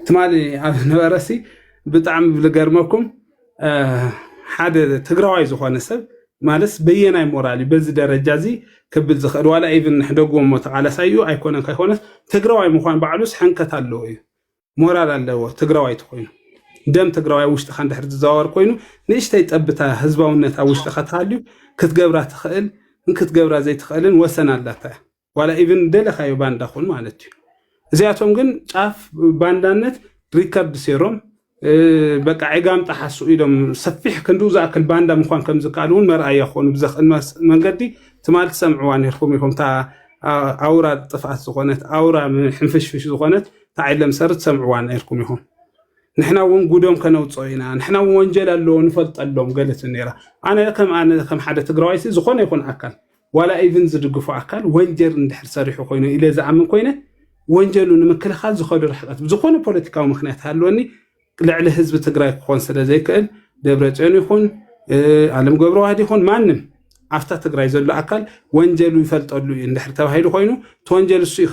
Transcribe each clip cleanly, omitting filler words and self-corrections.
تمالي نبرسي بطعم لقرمكم حدا تقراوي زخوان السب مالس بينا مورالي بز درجة زي كبل زخر ولا ايفن حدقوم على سايو ايكونن كيخونس تقراوي مخوان بعلوس حنكت اللو مورال اللو تقراوي تخوينو دم تقراوي وشت خان دحر تزاور كوينو نيشتي تثبتا حزباونت وشت خاتاليو كتقبرا تخيل ان كتقبرا زي تخيلن وسن اللتا ولا ايفن دلخايو باندا خون مالتي زياتهم ግን ጫፍ ባንዳነት ሪከርድ ሲሮም በቃ عقام ተሐሱ ኢዶም ሰፊሕ ክንዱ ዛክል ባንዳ እንኳን ከምዝቃሉን መርአያ ኾኑ ብዘኽን መንገዲ ትማል ሰምዑዋን ይርኩም ይኹም ታ አውራ ጥፋት ዝኾነት አውራ ሕንፍሽፍሽ ዝኾነት ታዓለም ሰርት ሰምዑዋን ይርኩም ይኹም نحنا ونقودهم كنوصينا نحنا وانجل اللو نفلط اللهم قالت النيرة أنا كم حدا تقرايسي زخون يكون أكل ولا إيفن زدقفوا أكل وانجر ندحر صريح وخوينه إلى زعم كوينه وانجلوا نمكل خال زخون رحلات زخون بوليتيكا ومخنات هالوني لعله حزب تقراي كون سلا زي كأن دبرتين يكون علم قبره واحد يكون مانم عفتا تقراي زلو أكل وانجلوا يفلط اللو ندحر توهيد خوينه توانجل السوي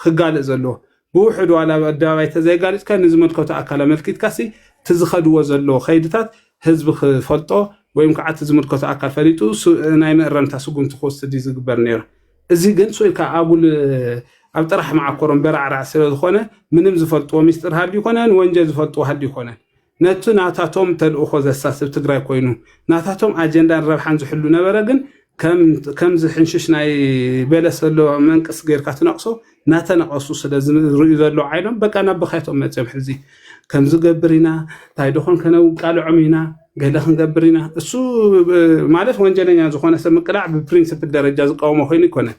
خقال زلو بوحد ولا الدواي تزايقالت كان نزمت كوتا أكلا ملكيت كاسي تزخدوا زلو خيدتات حزب فلطو ويمكن عاد تزمت كوتا أكل فريتو نايم رمتا سقوم تخص دي زقبر نير ازي قنت سويل كأقول أبطرح مع كورن برع رعسل الخونة منم زفلطو مستر هادي خونان وانجا زفلطو هادي خونان نتو ناتاتهم تلقو زساس بتقراي كوينو ناتاتهم أجندا ربحان زحلو نبرقن كم زحنشش ناي بلس اللو منقص غير كاتنقصو ناتنقصو سلازم رؤي ذلو عينهم بقى انا بخيتهم متسم حزي كم زغبرينا تايدخون كنو قالو عمينا قال خنغبرينا اسو مالف وانجلنيا زخونه سمقلاع ببرينسيبل درجه زقاومو خين يكون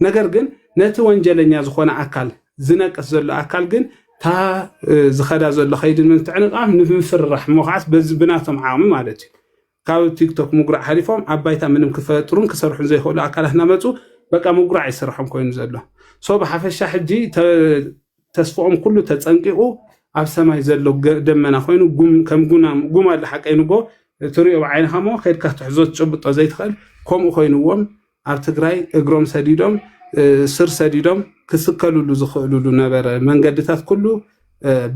ነገር ግን ነቲ ወንጀለኛ ዝኾነ አካል ዝነቀስ ዘሎ አካል ግን ታ ዝኸዳ ዘሎ ኸይድን ምን ትዕንቃም ንፍርራሕ ሞኻስ በዝብናቶም ዓም ማለት እዩ ካብ ቲክቶክ ሙግራዕ ሓሊፎም አባይታ ምንም ክፈጥሩን ክሰርሑ ዘይኽእሉ አካላትና መፁ በቃ ሙግራዕ ይስርሖም ኮይኑ ዘሎ ሶ በሓፈሻ ሕጂ ተስፎኦም ኩሉ ተጸንቂቁ ኣብ ሰማይ ዘሎ ደመና ኮይኑ ከም ጉም አለ ሓቀይንጎ ትሪኦ بعينኻ ሞ ከድካ ትሕዞት ጭብጦ ዘይትኽእል ከምኡ ኮይኑዎም ኣብ ትግራይ እግሮም ሰዲዶም ስር ሰዲዶም ክስከሉሉ ዝኽእሉሉ ነበረ መንገድታት ኩሉ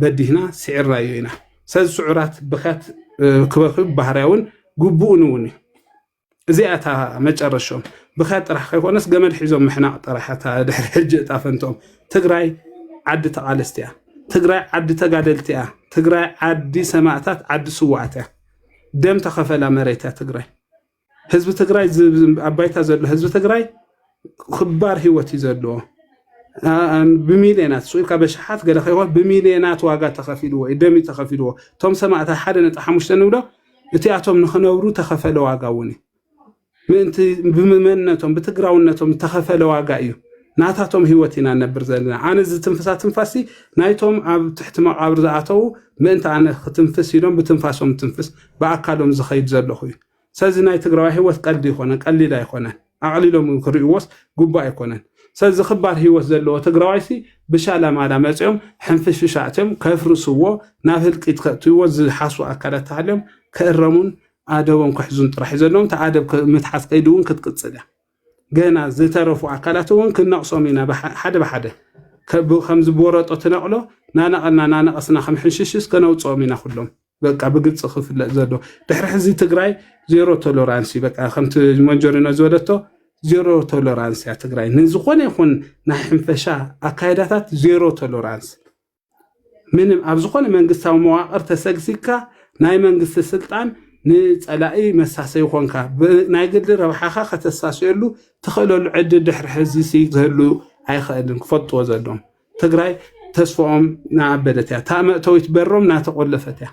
በዲህና ሲዕራዩ ኢና ሰዝ ስዑራት ብኻት ክበኽብ ባህርያውን ጉቡኡን እውን እዚኣታ መጨረሻም ብኻት ጥራሕ ከይኮነስ ገመድ ሒዞም ምሕናቕ ጥራሕታ ድሕሪ ሕጂ ጣፈንቶም ትግራይ ዓዲ ተቃለስትያ ትግራይ ዓዲ ተጋደልትያ ትግራይ ዓዲ ሰማዕታት ዓዲ ስዋዕትያ ደም ተኸፈላ መሬታ ትግራይ ህዝብ ትግራይ አባይታ ዘሎ ህዝብ ትግራይ ክባር ህይወት ይዘለዎ بمليونات سويل كبشحات قال خيوات بمليونات واقع تخفيلوا دمي تخفيلوا توم سمعت حدا نتحمش تنولا اتياتهم نخنورو تخفلوا واقعوني انت بمنتهم بتقراونتهم تخفلوا واقعيو ناتاتهم هيوتنا نبر زلنا انا ز تنفسات تنفسي نايتهم تحت مقابر زعتو ما انت انا تنفس يلون بتنفاسهم تنفس باكلهم زخيد زلو خوي ساز ناي تقراوا هيوت قد يكون قليل يكون اعليلهم كريوس غبا يكون ساز خبار هيوت زلو تقراويسي بشاله مالا مصيوم حنفش شاعتهم كفرسو نافل قيتو وز حاسو اكلات عليهم كرمون ادبهم كحزون طرح زلهم تعادب متحس قيدون كتقصله جنا زترفوا اكلاتهم كنقصومينا بحد بحد خمس بورطو تنقلو نانا نقصنا خمحشش كنوصومينا كلهم بقى بقص خفل زلو دحر حزي تግራይ زيرو توليرانسي بقى خمت منجورينا زودتو زيرو توليرانسي تግራይ نزخون يكون نحنفشا اكايداتات زيرو توليرانس منم ابزخون منغستاو مواقر تسغسيكا ناي منغست سلطان نصلاي مساسي يكونكا ناي قد ربحخا ከተሳሰሉ ተخلل عد دحر حزي سي زلو አይخدن كفطو زلهم تግራይ تسفهم نعبدتها تامتويت بروم ناتقلفتها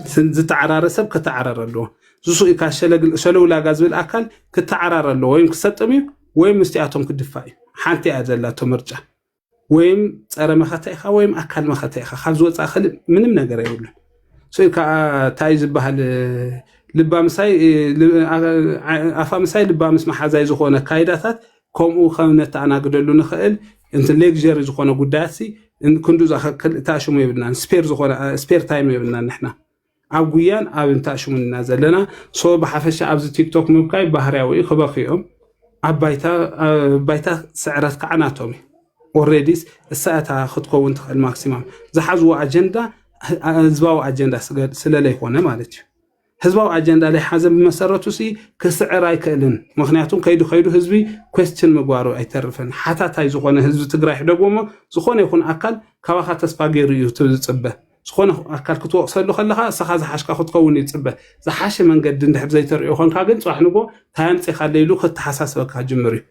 سنز تعرار سب كتعرر له زوسو شلو لا غاز بالاكل كتعرر له ويم كسطمي ويم مستياتهم كدفاي حانتي ازلاته مرجع ويم صره مخاتيخا ويم اكل مخاتيخا خاز وصا خل منم ነገር አይውል سوي كا تايز بحال لبامساي افامساي لبامس محازاي زخونه كايداتات كومو خمنت انا غدلو نخيل انت ليكجر زخونه غداسي ان كندو زخل تاشمو يبنا سبير زخونه سبير تايم يبنا نحنا عقويان ابن تاشمنا زلنا سو بحفش ابز تيك توك مبكاي بحرياوي خبخيهم عبايتا سعرات كعناتهم ኦሬዲስ እሳታ ክትከውን ትኽእል ማክሲማም ዝሓዝዎ አጀንዳ ህዝባዊ አጀንዳ ስለላይ ሆነ ማለት እዩ ህዝባዊ አጀንዳ ላይ ሓዘ በመሰረቱ ሲ ክስዕር አይክእልን ምክንያቱም ከይዱ ህዝቢ ኩዌስችን ምግባሩ አይተርፍን ሓታታይ ዝኾነ ህዝቢ ትግራይ ሕደጎሞ ዝኾነ ይኹን አካል ካባኻ ተስፋ ገይሩ እዩ ትጽበ ዝኾነ አካል ክትወቅሰሉ ከለኻ ስኻ ዝሓሽካ ክትከውን ይጽበ ዝሓሸ መንገዲ እንድሕር ዘይተርእዮ ኮንካ ግን ፅዋሕ ንጎ ታያምፂኻ ለይሉ ክትሓሳስበካ ጅምር እዩ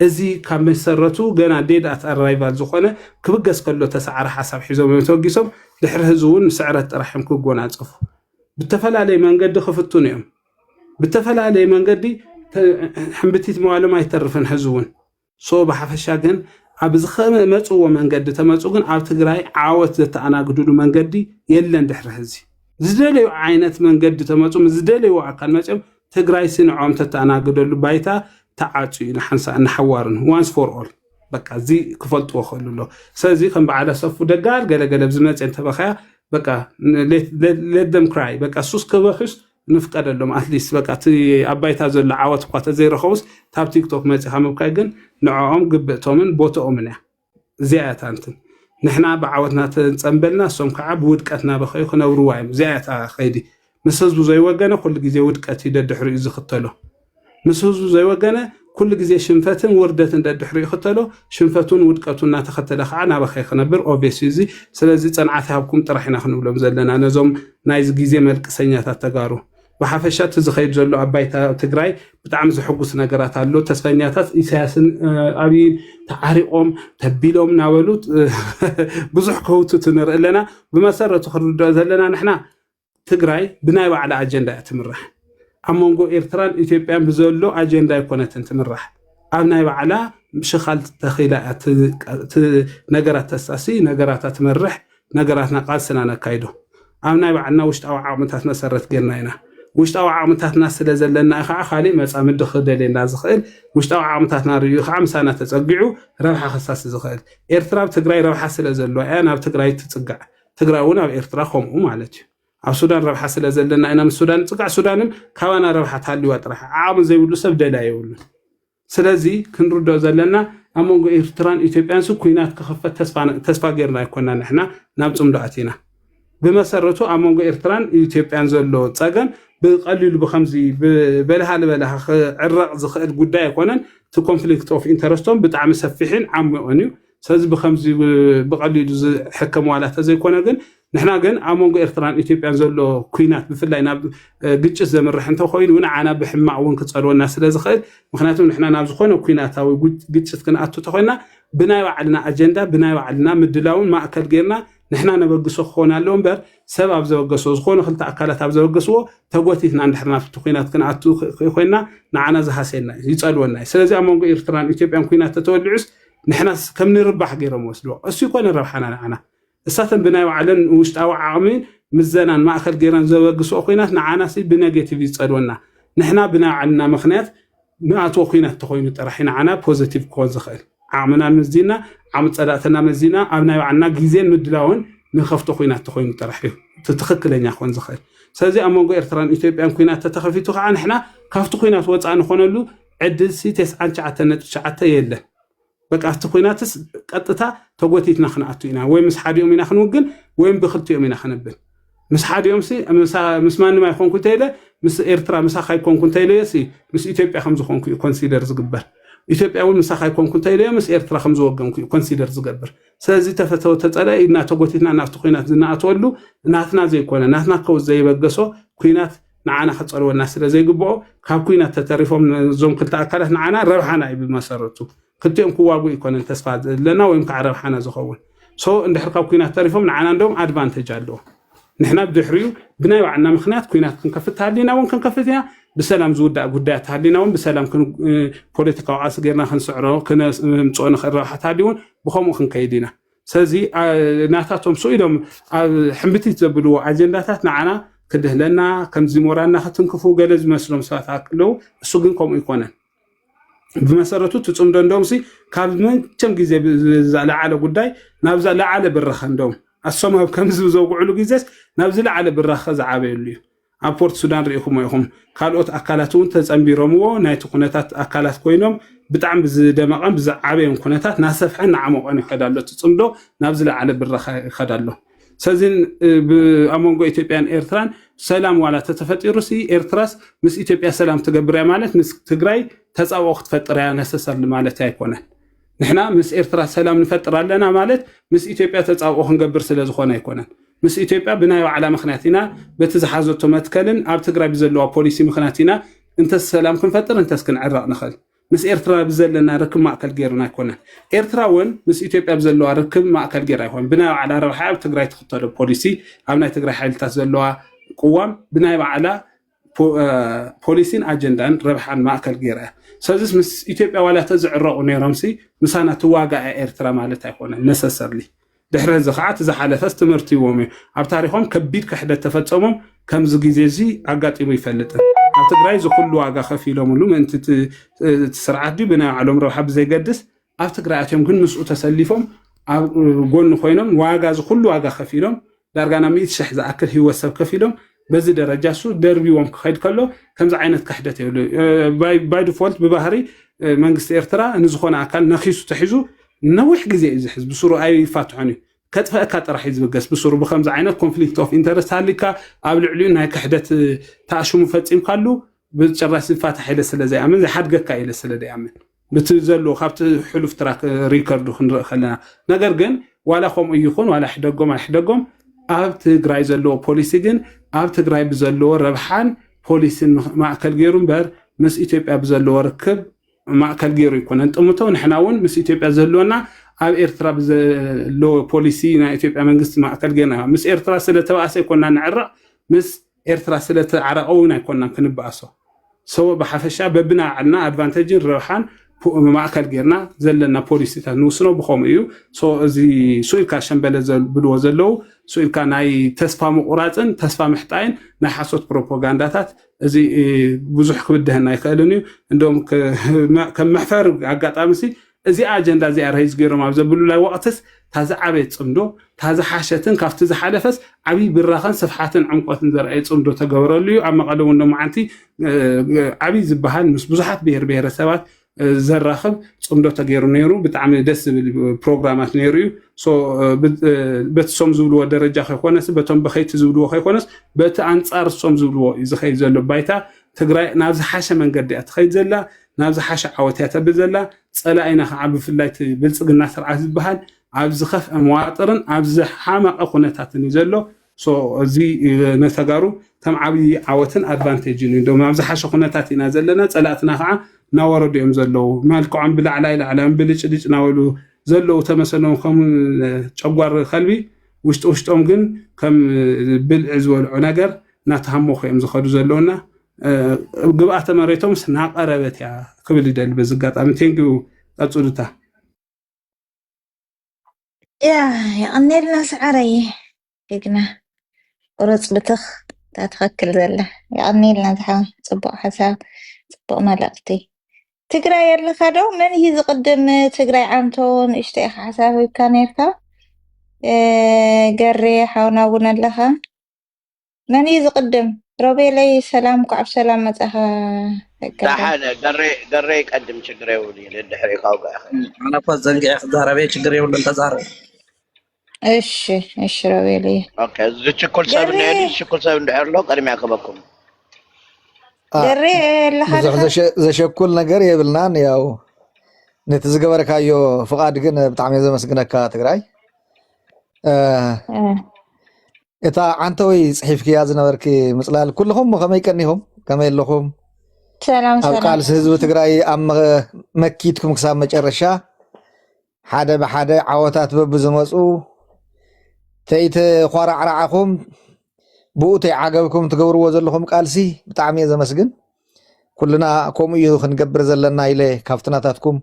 እዚ ካብ መሰረቱ ገና ዴዳት አራይቫል ዝኾነ ክብገስ ከሎ ተሰዓረ ሓሳብ ሒዞም ተወጊሶም ድሕሪ ህዝቡን ስዕረት ጥራሕም ክጎናፀፉ ብተፈላለየ መንገዲ ክፍቱን እዮም ብተፈላለየ መንገዲ ሕምብቲት መዋሎም አይተርፍን ህዝቡን ሶ ብሓፈሻ ግን ኣብ ዝመፅዎ መንገዲ ተመፁ ግን ኣብ ትግራይ ዓወት ዘተኣናግድሉ መንገዲ የለን ድሕሪ ህዚ ዝደለዩ ዓይነት መንገዲ ተመፁ ዝደለዩ አካል መፅኦም ትግራይ ስንዖም ተተኣናግደሉ ባይታ ተዓፁ ንሓንሳ ንሓዋርን ዋንስ ፎር ኦል በቃ እዚ ክፈልጥዎ ከሉሎ ስለዚ ከም በዓለ ሰፉ ደጋል ገለገለ ብዝመፅን ተበኸያ በቃ let them cry በቃ ሱስ ከበኽስ ንፍቀደሎም አትሊስት በቃ አባይታ ዘሎ ዓወት እኳ ተዘይረኸውስ ታብ ቲክቶክ መፅኻ ምብካይ ግን ንዕኦም ግብእቶምን ቦቶኦምን እያ እዚኣታ እንትን ንሕና ብዓወትና ተፀንበልና እሶም ከዓ ብውድቀትና በኸዩ ክነብርዋ እዮም እዚኣታ ኸይዲ ምስ ህዝቡ ዘይወገነ ኩሉ ግዜ ውድቀት ይደድሕሪ እዩ ዝኽተሎ ምስ ህዝቡ ዘይወገነ ኩሉ ግዜ ሽንፈትን ውርደትን ደድሕሪ ይኽተሎ ሽንፈቱን ውድቀቱን እናተኸተለ ከዓ ናበኸይ ክነብር ኦብቪየስሊ እዚ ስለዚ ፀንዓት ሃብኩም ጥራሕ ኢና ክንብሎም ዘለና ነዞም ናይዚ ግዜ መልቅሰኛታት ተጋሩ ብሓፈሻ እቲ ዝኸይድ ዘሎ ኣባይታ ትግራይ ብጣዕሚ ዝሕጉስ ነገራት ኣሎ ተስፈኛታት ኢሳያስን ኣብይን ተዓሪቆም ተቢሎም ናበሉት ብዙሕ ከውቱት ንርኢ ኣለና ብመሰረቱ ክንርድኦ ዘለና ንሕና ትግራይ ብናይ ባዕላ ኣጀንዳ እያ ትምራሕ ኣብ መንጎ ኤርትራን ኢትዮጵያን ብዘሎ ኣጀንዳ ይኮነትን ትምራሕ ኣብ ናይ ባዕላ ሽኻል ተኺላ ነገራት ተሳሲ ነገራታ ትመርሕ ነገራትና ቃልስና ነካይዶ ኣብ ናይ ባዕልና ውሽጣዊ ዓቕምታት መሰረት ጌርና ኢና ውሽጣዊ ዓቕምታትና ስለ ዘለና ከዓ ካሊእ መፃ ምድኽ ደልየና ዝኽእል ውሽጣዊ ዓቕምታትና ርዩ ከዓ ምሳና ተፀጊዑ ረብሓ ክሳሲ ዝኽእል ኤርትራ ኣብ ትግራይ ረብሓ ስለ ዘለዎ እያ ናብ ትግራይ ትፅጋዕ ትግራይ እውን ኣብ ኤርትራ ከምኡ ማለት እዩ ኣብ ሱዳን ረብሓ ስለ ዘለና ኢና ምስ ሱዳን ፅጋዕ ሱዳንም ካባና ረብሓ ታልይዋ ጥራሕ ዓቕሚ ዘይብሉ ሰብ ደልያ የብሉን ስለዚ ክንርድኦ ዘለና ኣብ መንጎ ኤርትራን ኢትዮጵያን ኩናት ክኽፈት ተስፋ ጌርና ይኮና ንሕና ናብ ፅምዶ ኣቲና ብመሰረቱ ኣብ መንጎ ኤርትራን ኢትዮጵያን ዘሎ ፀገም ብቀሊሉ ብከምዚ በለሃ ልበለሃ ክዕረቕ ዝኽእል ጉዳይ ኣይኮነን እቲ ኮንፍሊክት ኦፍ ኢንተረስቶም ብጣዕሚ ሰፊሕን ዓሚቑን እዩ ስለዚ ብከምዚ ብቀሊሉ ዝሕከም ዋላ ተዘይኮነ ግን ንሕና ግን ኣብ መንጎ ኤርትራን ኢትዮጵያን ዘሎ ኩናት ብፍላይ ናብ ግጭት ዘምርሕ እንተኮይኑ ንዓና ብሕማቅ እውን ክፀልወና ስለ ዝኽእል ምክንያቱም ንሕና ናብ ዝኾነ ኩናታዊ ግጭት ክንኣቱ ተኮይና ብናይ ባዕልና ኣጀንዳ ብናይ ባዕልና ምድላውን ማእከል ጌርና ንሕና ነበግሶ ክኾን ኣለዎ እምበር ሰብ ኣብ ዘበገሶ ዝኾኑ ክልተ ኣካላት ኣብ ዘበገስዎ ተጎቲትና እንድሕር ናብቲ ኩናት ክንኣቱ ኮይና ንዓና ዝሃሰልና ይፀልወና ስለዚ ኣብ መንጎ ኤርትራን ኢትዮጵያን ኩናት ተተወሊዑስ ንሕና ከም ንርባሕ ገይሮም ወስድዎ እሱ ይኮነ ረብሓና ንዓና እሳተን ብናይ ባዕለን ውሽጣዊ ዓቕሚን ምዘናን ማእከል ጌርና ዘበግስዎ ኩናት ንዓናሲ ብኔጌቲቭ ይፀልወና ንሕና ብናይ ባዕልና ምክንያት ንኣትዎ ኩናት ተኮይኑ ጥራሕ ንዓና ፖዚቲቭ ክኾን ዝኽእል ዓቕምና መዚና ዓቕሚ ፀላእትና መዚና ኣብ ናይ ባዕልና ግዜን ምድላውን ንኸፍቶ ኩናት ተኮይኑ ጥራሕ እዩ ትክክለኛ ክኾን ዝኽእል ስለዚ ኣብ መንጎ ኤርትራን ኢትዮጵያን ኩናት ተተኸፊቱ ከዓ ንሕና ካብቲ ኩናት ወፃእ ንኾነሉ ዕድልሲ 99.9 የለን በቃ እቲ ኩናትስ ቀጥታ ተጎቲትና ክንኣቱ ኢና ወይ ምስ ሓዲኦም ኢና ክንውግን ወይ ብክልቲኦም ኢና ክንብል ምስ ሓዲኦም ምስ ማንም ኣይኮንኩ እንተኢለ ምስ ኤርትራ ምሳኻ ይኮንኩ እንተኢለ ምስ ኢትዮጵያ ከም ዝኾንኩ እዩ ኮንሲደር ዝግበር ኢትዮጵያ እውን ምሳኻ ይኮንኩ እንተኢለ ምስ ኤርትራ ከም ዝወገንኩ እዩ ኮንሲደር ዝገብር ስለዚ ተፈተው ተፀለ ኢና ተጎቲትና ናብቲ ኩናት ዝናኣትወሉ ናትና ዘይኮነ ናትና ከው ዘይበገሶ ኩናት ንዓና ክፀልወና ስለ ዘይግብኦ ካብ ኩናት ተተሪፎም ዞም ክልተ ኣካላት ንዓና ረብሓና እዩ ብመሰረቱ ክልቲኦም ክዋጉ ይኮነን ተስፋ ዘለና ወይ ከዓ ረብሓና ዝኸውን ሶ እንድሕር ካብ ኩናት ተሪፎም ንዓና እንደውም ኣድቫንቴጅ ኣለዎ ንሕና ብድሕሪኡ ብናይ ባዕልና ምክንያት ኩናት ክንከፍት ሃሊና እውን ክንከፍት ኢና ብሰላም ዝውዳእ ጉዳያት ሃሊና እውን ብሰላም ፖለቲካዊ ቃልሲ ጌርና ክንስዕሮ ክነምፅኦ ንኽእል ረብሓት ሃልዩውን ብከምኡ ክንከይድ ኢና ስለዚ ናታቶም ሱ ኢሎም ኣብ ሕምብቲት ዘብልዎ ኣጀንዳታት ንዓና ክድህለና ከምዚ ሞራልና ክትንክፉ ገለ ዝመስሎም ሰባት ኣለው እሱ ግን ከምኡ ይኮነን ብመሰረቱ ትፅምዶ እንደውም ካብ መንቸም ግዜ ዝለዓለ ጉዳይ ናብ ዝለዓለ ብረኸ እንደውም ኣሶም ኣብ ከምዚ ዘውግዕሉ ግዜስ ናብ ዝለዓለ ብረኸ ዝዓበየሉ እዩ አፖርት ሱዳን ሪኢኹም ይኹም ካልኦት ኣካላት እውን ተጸምቢሮምዎ ናይቲ ኩነታት ኣካላት ኮይኖም ብጣዕሚ ዝደመቐን ብዝዓበየን ኩነታት ናሰፍሐን ናዓመቐን ይኸዳሎ ትጽምዶ ናብ ዝለዓለ ብረኻ ይኸዳሎ ስለዚህ ኣብ መንጎ ኢትዮጵያን ኤርትራን ሰላም ዋላ ተተፈጢሩሲ ኤርትራስ ምስ ኢትዮጵያ ሰላም ትገብር እያ ማለት ምስ ትግራይ ተጻውኦ ክትፈጥር እያ ነሰሰርሊ ማለት ኣይኮነን ንሕና ምስ ኤርትራ ሰላም ንፈጥር ኣለና ማለት ምስ ኢትዮጵያ ተጻውኦ ክንገብር ስለ ዝኾነ ኣይኮነን ምስ ኢትዮጵያ ብናይ ባዕላ ምኽንያት ኢና በቲ ዝሓዘቶ መትከልን ኣብ ትግራይ ብዘለዋ ፖሊሲ ምኽንያት ኢና እንተስ ሰላም ክንፈጥር እንተስ ክንዕረቕ ንኽእል ምስ ኤርትራ ብዘለና ርክብ ማእከል ጌርና ኣይኮነን ኤርትራ እውን ምስ ኢትዮጵያ ብዘለዋ ርክብ ማእከል ጌር ኣይኮነን ብናይ ባዕላ ረብሓ ኣብ ትግራይ ትኽተሎ ፖሊሲ ኣብ ናይ ትግራይ ሓይልታት ዘለዋ ቅዋም ብናይ ባዕላ ፖሊሲን ኣጀንዳን ረብሓን ማእከል ጌራ ስለዚህ ምስ ኢትዮጵያ ዋላ ተዝዕረቑ ነይሮምሲ ምሳና ትዋጋእ ኤርትራ ማለት ኣይኮነን ነሰሰርሊ ድሕሪ እዚ ከዓ እቲ ዝሓለፈስ ትምህርቲ ይዎም እዩ ኣብ ታሪኾም ከቢድ ክሕደት ተፈፀሞም ከምዚ ግዜ እዚ ኣጋጢሙ ይፈልጥን ኣብ ትግራይ ዝኩሉ ዋጋ ከፊሎምሉ ምእንቲ እቲ ስርዓት ድዩ ብናይ ባዕሎም ረብሓ ብዘይገድስ ኣብ ትግራይ ኣትዮም ግን ምስኡ ተሰሊፎም ኣብ ጎኒ ኮይኖም ዋጋ ዝኩሉ ዋጋ ከፊሎም ዳርጋ ናብ 100,000 ዝኣክል ሂወት ሰብ ከፊሎም በዚ ደረጃ እሱ ደርቢዎም ክኸይድ ከሎ ከምዚ ዓይነት ክሕደት የብሉ ባይ ዲፎልት ብባህሪ መንግስቲ ኤርትራ ንዝኾነ ኣካል ነኺሱ ተሒዙ ነዊሕ ግዜ እዩ ዝሕዝ ብስሩ ኣይፋትሖን እዩ ከጥፈአካ ጥራሕ እዩ ዝብገስ ብስሩ ብከምዚ ዓይነት ኮንፍሊክት ኦፍ ኢንተረስት ሃሊካ ኣብ ልዕሊኡ ናይ ክሕደት ተኣሽሙ ፈፂምካሉ ብጭራሽ ዝፋታሕ ኢለ ስለ ዘይኣምን ዘይሓድገካ ኢለ ስለ ዘይኣምን بت زلو خابت حلف تراك ريكاردو خنرق خلنا نجر جن ولا خم يخون ولا حدقهم أب تجري زلو بوليسيجن أب تجري بزلو ربحان بوليسين مع كل جيرون بر مس إثيوبيا بزلو ركب مع كل جيرو يكون أنت أمتون حناون مس إثيوبيا زلونا أب إرترا بزلو بوليسينا إثيوبيا منقص مع كل جيرنا مس إرترا سلة تواسي كنا نعرق مس إرترا سلة عرقونا كنا كنبأسه سو بحفشة ببنا عنا أدفانتاجين ربحان معكل جيرنا زلنا بوليسي تنوسنو بخوم إيو سو زي سويل كاشن بلزل بلوزلو سويل كان أي تسفى مقراتن تسفى محتاين نحاسوت بروباغانداتات زي بزح كبدهن يخلوني عندهم كم محفر عقات أمسي زي أجندة زي أرهيز جيرو ما بزبلو لا وقتس تازع عبيت صمدو تازع حاشتن كافت زي حالفس عبي بالراخن صفحاتن عمقاتن زرعي صمدو تقورو ليو أما قالوا إنه معانتي عبي زبهان مش بزحات بير سوات زرخب صمدو تغيرو نيرو بتعمل دس بالبروغرامات نيرو سو بتسوم زولو درجه خيكونس بتم بخيت زولو خيكونس بتانصار سوم زولو يزخي زلو بايتا تግራይ ናብ ዝሓሸ መንገዲ ኣትኸይድ ዘላ ናብ ዝሓሸ ዓወትያት በዘላ ጸላኢና ዓብ ፍላይት ብልጽግና ስርዓት ዝበሃል ኣብ ዝኸፍ መዋጥርን ኣብ ዝሓመቀ ኩነታትን ዘሎ ሶ እዚ ነተጋሩ ከም ዓብ ዓወትን ኣድቫንቴጅ እዩ ደሞ ኣብ ዝሓሸ ኩነታት ኢና ዘለና ጸላእትና ከዓ ናወረዱ እዮም ዘለው መልክዖም ብላዕላይ ላዕላም ብልጭልጭ ናወሉ ዘለው ተመሰሎም ከም ጨጓር ከልቢ ውሽጦም ግን ከም ብልዕ ዝበልዑ ነገር ናተሃሞኹ እዮም ዝኸዱ ዘለውና ግብአተ መሬቶም ስናቀረበት ያ ክብል ይደል በዝጋጣሚ ቴንኪው ቀጽሉታ ያ ኣነልና ሰዓረይ ግግና ቁርጽ ብትኽ ታትኸክል ዘለ ያኣነልና ዝሓ ጽቡቕ ሓሳብ ጽቡቕ መልእኽቲ ትግራይ ያለኻ ዶ መን እዩ ዝቅድም ትግራይ ዓምቶን እሽተይ ሓሳብ ይብካ ነርካ ገሬ ሓውና እውን ኣለኻ መን እዩ ዝቅድም روبيلي سلام كعب سلام متاخا دحاله قري يقدم شجره ولي للدحري قاوقا انا فاز زنقي ضربي شجره ولا انت زهر ايش روبيلي اوكي زكل سبب نادي شكل سبب ندحر له قرمي عقبكم قري زي شكل نجر يبلنان ياو نتزغبركايو فقاد ግን بتعمي زمسكنك تግራይ إتا عنتوي صحيف كياز نوركي مثلا كلهم كما يكنيهم كما يلهم سلام قال حزب تግራይ أم مكيتكم كساب مጨረሻ حدا بحدا عواتات ببزمصو تيت خرعرعكم بوتي عقبكم تغوروا زلكم قالسي بتعمي زمسجن كلنا كوم يو خنغبر زلنا إلى كافتناتاتكم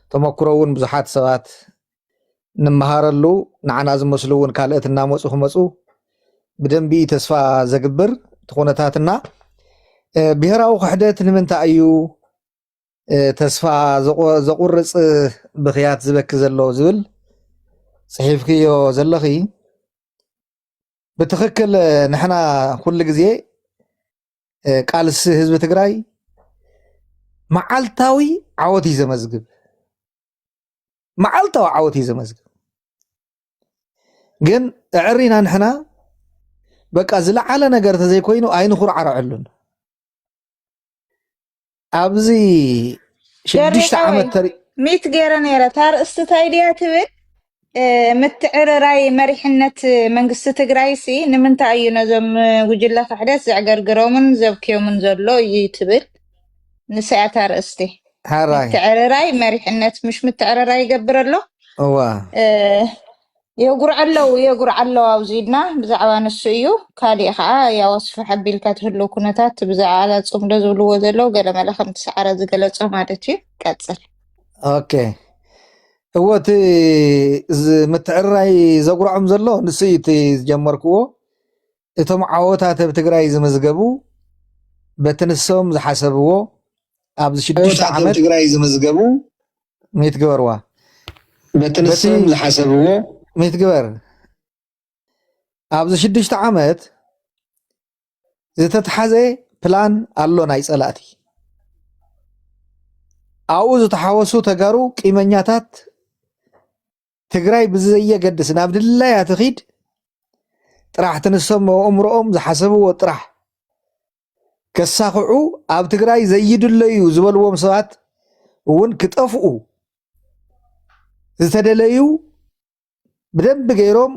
تمكرون بزحات سوات نمهارلو نعنا زمسلون كالتنا مصو مصو بدنبي تسفى زقبر تخونتاتنا بهراو وحدات نمنتا ايو تسفى زقرص بخيات زبك زلو زبل صحيفكيو زلخي بتخكل نحنا كل غزي ቃልስ ህዝቢ ትግራይ መዓልታዊ ዓወት እዩ ዘመዝግብ መዓልታዊ ዓወት እዩ ዘመዝግብ ግን ዕሪና ንሕና በቃ ዝለዓለ ነገር ተዘይኮይኑ ኣይንኹር ዓረዐሉን ኣብዚ 6 ዓመት ተሪ ሚት ገይረ ነይረ ታርእስቲ ታይድያ ትብል ምትዕርራይ መሪሕነት መንግስቲ ትግራይ ሲ ንምንታይ እዩ ነዞም ጉጅለ ክሕደት ዘዕገርግሮምን ዘብክዮምን ዘሎ እዩ ትብል ንስያ ታርእስቲ ሃራይ ምትዕርራይ መሪሕነት ምሽ ምትዕርራይ ይገብር ኣሎ እዋ የጉር ኣለው ኣብዚድና ብዛዕባ ንሱ እዩ ካሊእ ከዓ ያው ወስፊ ሓቢልካ ትህሉ ኩነታት ብዛዕባ ፅምዶ ዝብልዎ ዘለው ገለ መለ ከምቲ ሰዓረ ዝገለፆ ማለት እዩ ቀፅል ኦኬ እወቲ ምትዕርራይ ዘጉርዖም ዘሎ ንሱ እቲ ዝጀመርክዎ እቶም ዓወታት ኣብ ትግራይ ዝመዝገቡ በቲ ንሶም ዝሓሰብዎ ኣብዚ 6 ዓመት ትግራይ ዝመዝገቡ ሚት ግበርዋ በቲ ንሶም ዝሓሰብዎ ሚት ግበር ኣብዚ 6 ዓመት ዝተተሓዘ ፕላን ኣሎ ናይ ፀላእቲ ኣብኡ ዝተሓወሱ ተጋሩ ቂመኛታት ትግራይ ብዘየገድስ ናብ ድላያ ትኺድ ጥራሕ ትንሶም ኣእምሮኦም ዝሓሰብዎ ጥራሕ ከሳኽዑ ኣብ ትግራይ ዘይድለዩ ዝበልዎም ሰባት እውን ክጠፍኡ ዝተደለዩ ብደንብ ገይሮም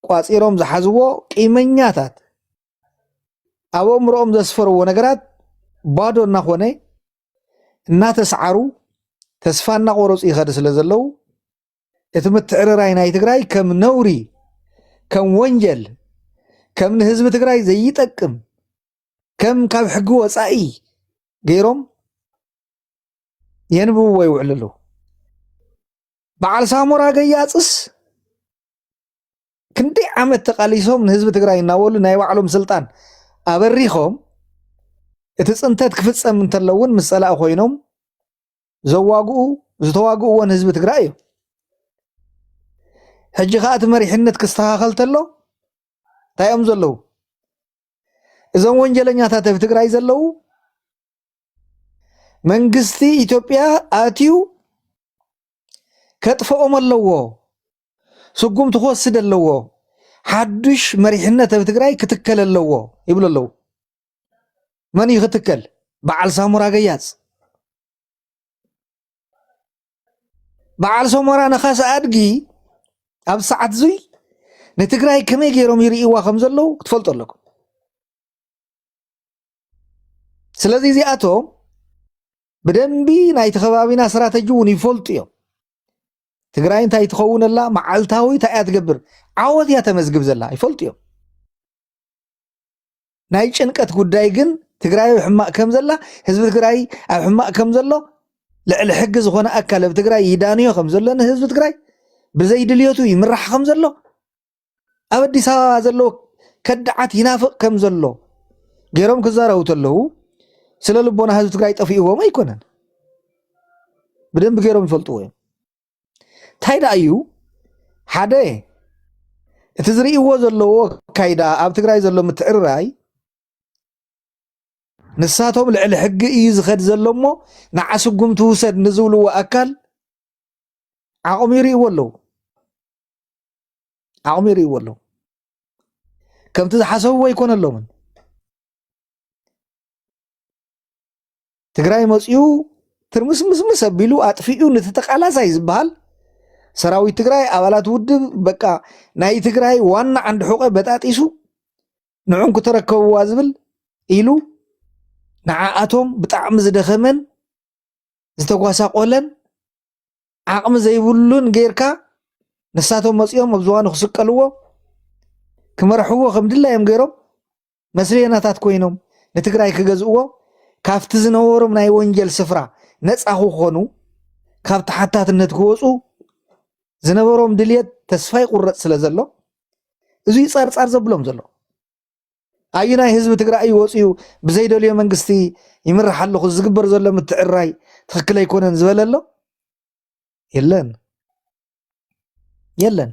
ቋፂሮም ዝሓዝዎ ቂመኛታት ኣብ ኣእምሮኦም ዘስፈርዎ ነገራት ባዶ እናኾነ እናተሰዓሩ ተስፋ እናቆረፁ ይኸድ ስለ ዘለው እቲ ምትዕርራይ ናይ ትግራይ ከም ነውሪ ከም ወንጀል ከም ንህዝቢ ትግራይ ዘይጠቅም ከም ካብ ሕጊ ወፃኢ ገይሮም የንብብዎ ይውዕሉ ኣለዉ በዓል ሳሞራ ገያፅስ ክንደይ ዓመት ተቃሊሶም ንህዝቢ ትግራይ እናበሉ ናይ ባዕሎም ስልጣን ኣበሪኾም እቲ ፅንተት ክፍፀም እንተለውን ምስ ፀላእ ኮይኖም ዝተዋግእዎን ህዝቢ ትግራይ እዩ ሕጂ ከዓ እቲ መሪሕነት ክስተኻኸል ተሎ እንታይ እዮም ዘለዉ እዞም ወንጀለኛታት ኣብ ትግራይ ዘለዉ መንግስቲ ኢትዮጵያ ኣትዩ ከጥፍኦም ኣለዎ ስጉምቲ ክወስድ ኣለዎ ሓዱሽ መሪሕነት ኣብ ትግራይ ክትከል ኣለዎ ይብሉ ኣለዉ መን እዩ ክትከል በዓል ሳሞራ ገያፅ በዓል ሳሞራ ነኻስ ኣድጊ ኣብ ሰዓት ዙይ ንትግራይ ከመይ ገይሮም ይርእይዋ ከም ዘለዉ ክትፈልጡ ኣለኩም ስለዚ እዚኣቶም ብደንቢ ናይቲ ከባቢና ስትራተጂ እውን ይፈልጡ እዮም ትግራይ እንታይ ትኸውን ኣላ መዓልታዊ እንታይ እያ ትገብር ዓወት እያ ተመዝግብ ዘላ ይፈልጡ እዮም ናይ ጭንቀት ጉዳይ ግን ትግራይ ኣብ ሕማቅ ከም ዘላ ህዝቢ ትግራይ ኣብ ሕማቅ ከም ዘሎ ልዕሊ ሕጊ ዝኾነ ኣካል ኣብ ትግራይ ይዳንዮ ከም ዘሎ ንህዝቢ ትግራይ ብዘይድልየቱ ይምራሕ ከም ዘሎ ኣብ ኣዲስ ኣበባ ዘሎ ከዳዓት ይናፍቕ ከም ዘሎ ገይሮም ክዛረቡ ተለዉ ስለ ልቦና ህዝቢ ትግራይ ጠፊእዎም ኣይኮነን ብደንብ ገይሮም ይፈልጥዎ እዮም እንታይ ዳ እዩ ሓደ እቲ ዝርእይዎ ዘለዎ ካይዳ ኣብ ትግራይ ዘሎ ምትዕርራይ ንሳቶም ልዕሊ ሕጊ እዩ ዝኸድ ዘሎ እሞ ንዓስጉም ትውሰድ ንዝብልዎ ኣካል ዓቕሚ ይርእይዎ ኣለዉ ዓቕሚ ይርእይዎ ኣለዉ ከምቲ ዝሓሰብዎ ኣይኮነ ኣሎምን ትግራይ መፅኡ ትርምስምስምስ ኣቢሉ ኣጥፊኡ ነቲ ተቃላሳይ ዝበሃል ሰራዊት ትግራይ ኣባላት ውድብ በቃ ናይ ትግራይ ዋና ዓንዲ ሕቆ በጣጢሱ ንዑን ክተረከብዋ ዝብል ኢሉ ንዓኣቶም ብጣዕሚ ዝደኸመን ዝተጓሳቆለን ዓቕሚ ዘይብሉን ጌርካ ንሳቶም መፅኦም ኣብ ዝዋኑ ክስቀልዎ ክመርሕዎ ከም ድላዮም ገይሮም መስለናታት ኮይኖም ንትግራይ ክገዝእዎ ካብቲ ዝነበሮም ናይ ወንጀል ስፍራ ነፃ ክኾኑ ካብ ተሓታትነት ክወፁ ዝነበሮም ድልየት ተስፋ ይቁረፅ ስለ ዘሎ እዚ ፃርፃር ዘብሎም ዘሎ ኣዩናይ ህዝቢ ትግራይ ወፅዩ ብዘይደልዮ መንግስቲ ይምራሕ ኣለኹ ዝግበር ዘሎ ምትዕርራይ ትክክል ኣይኮነን ዝበለ ኣሎ የለን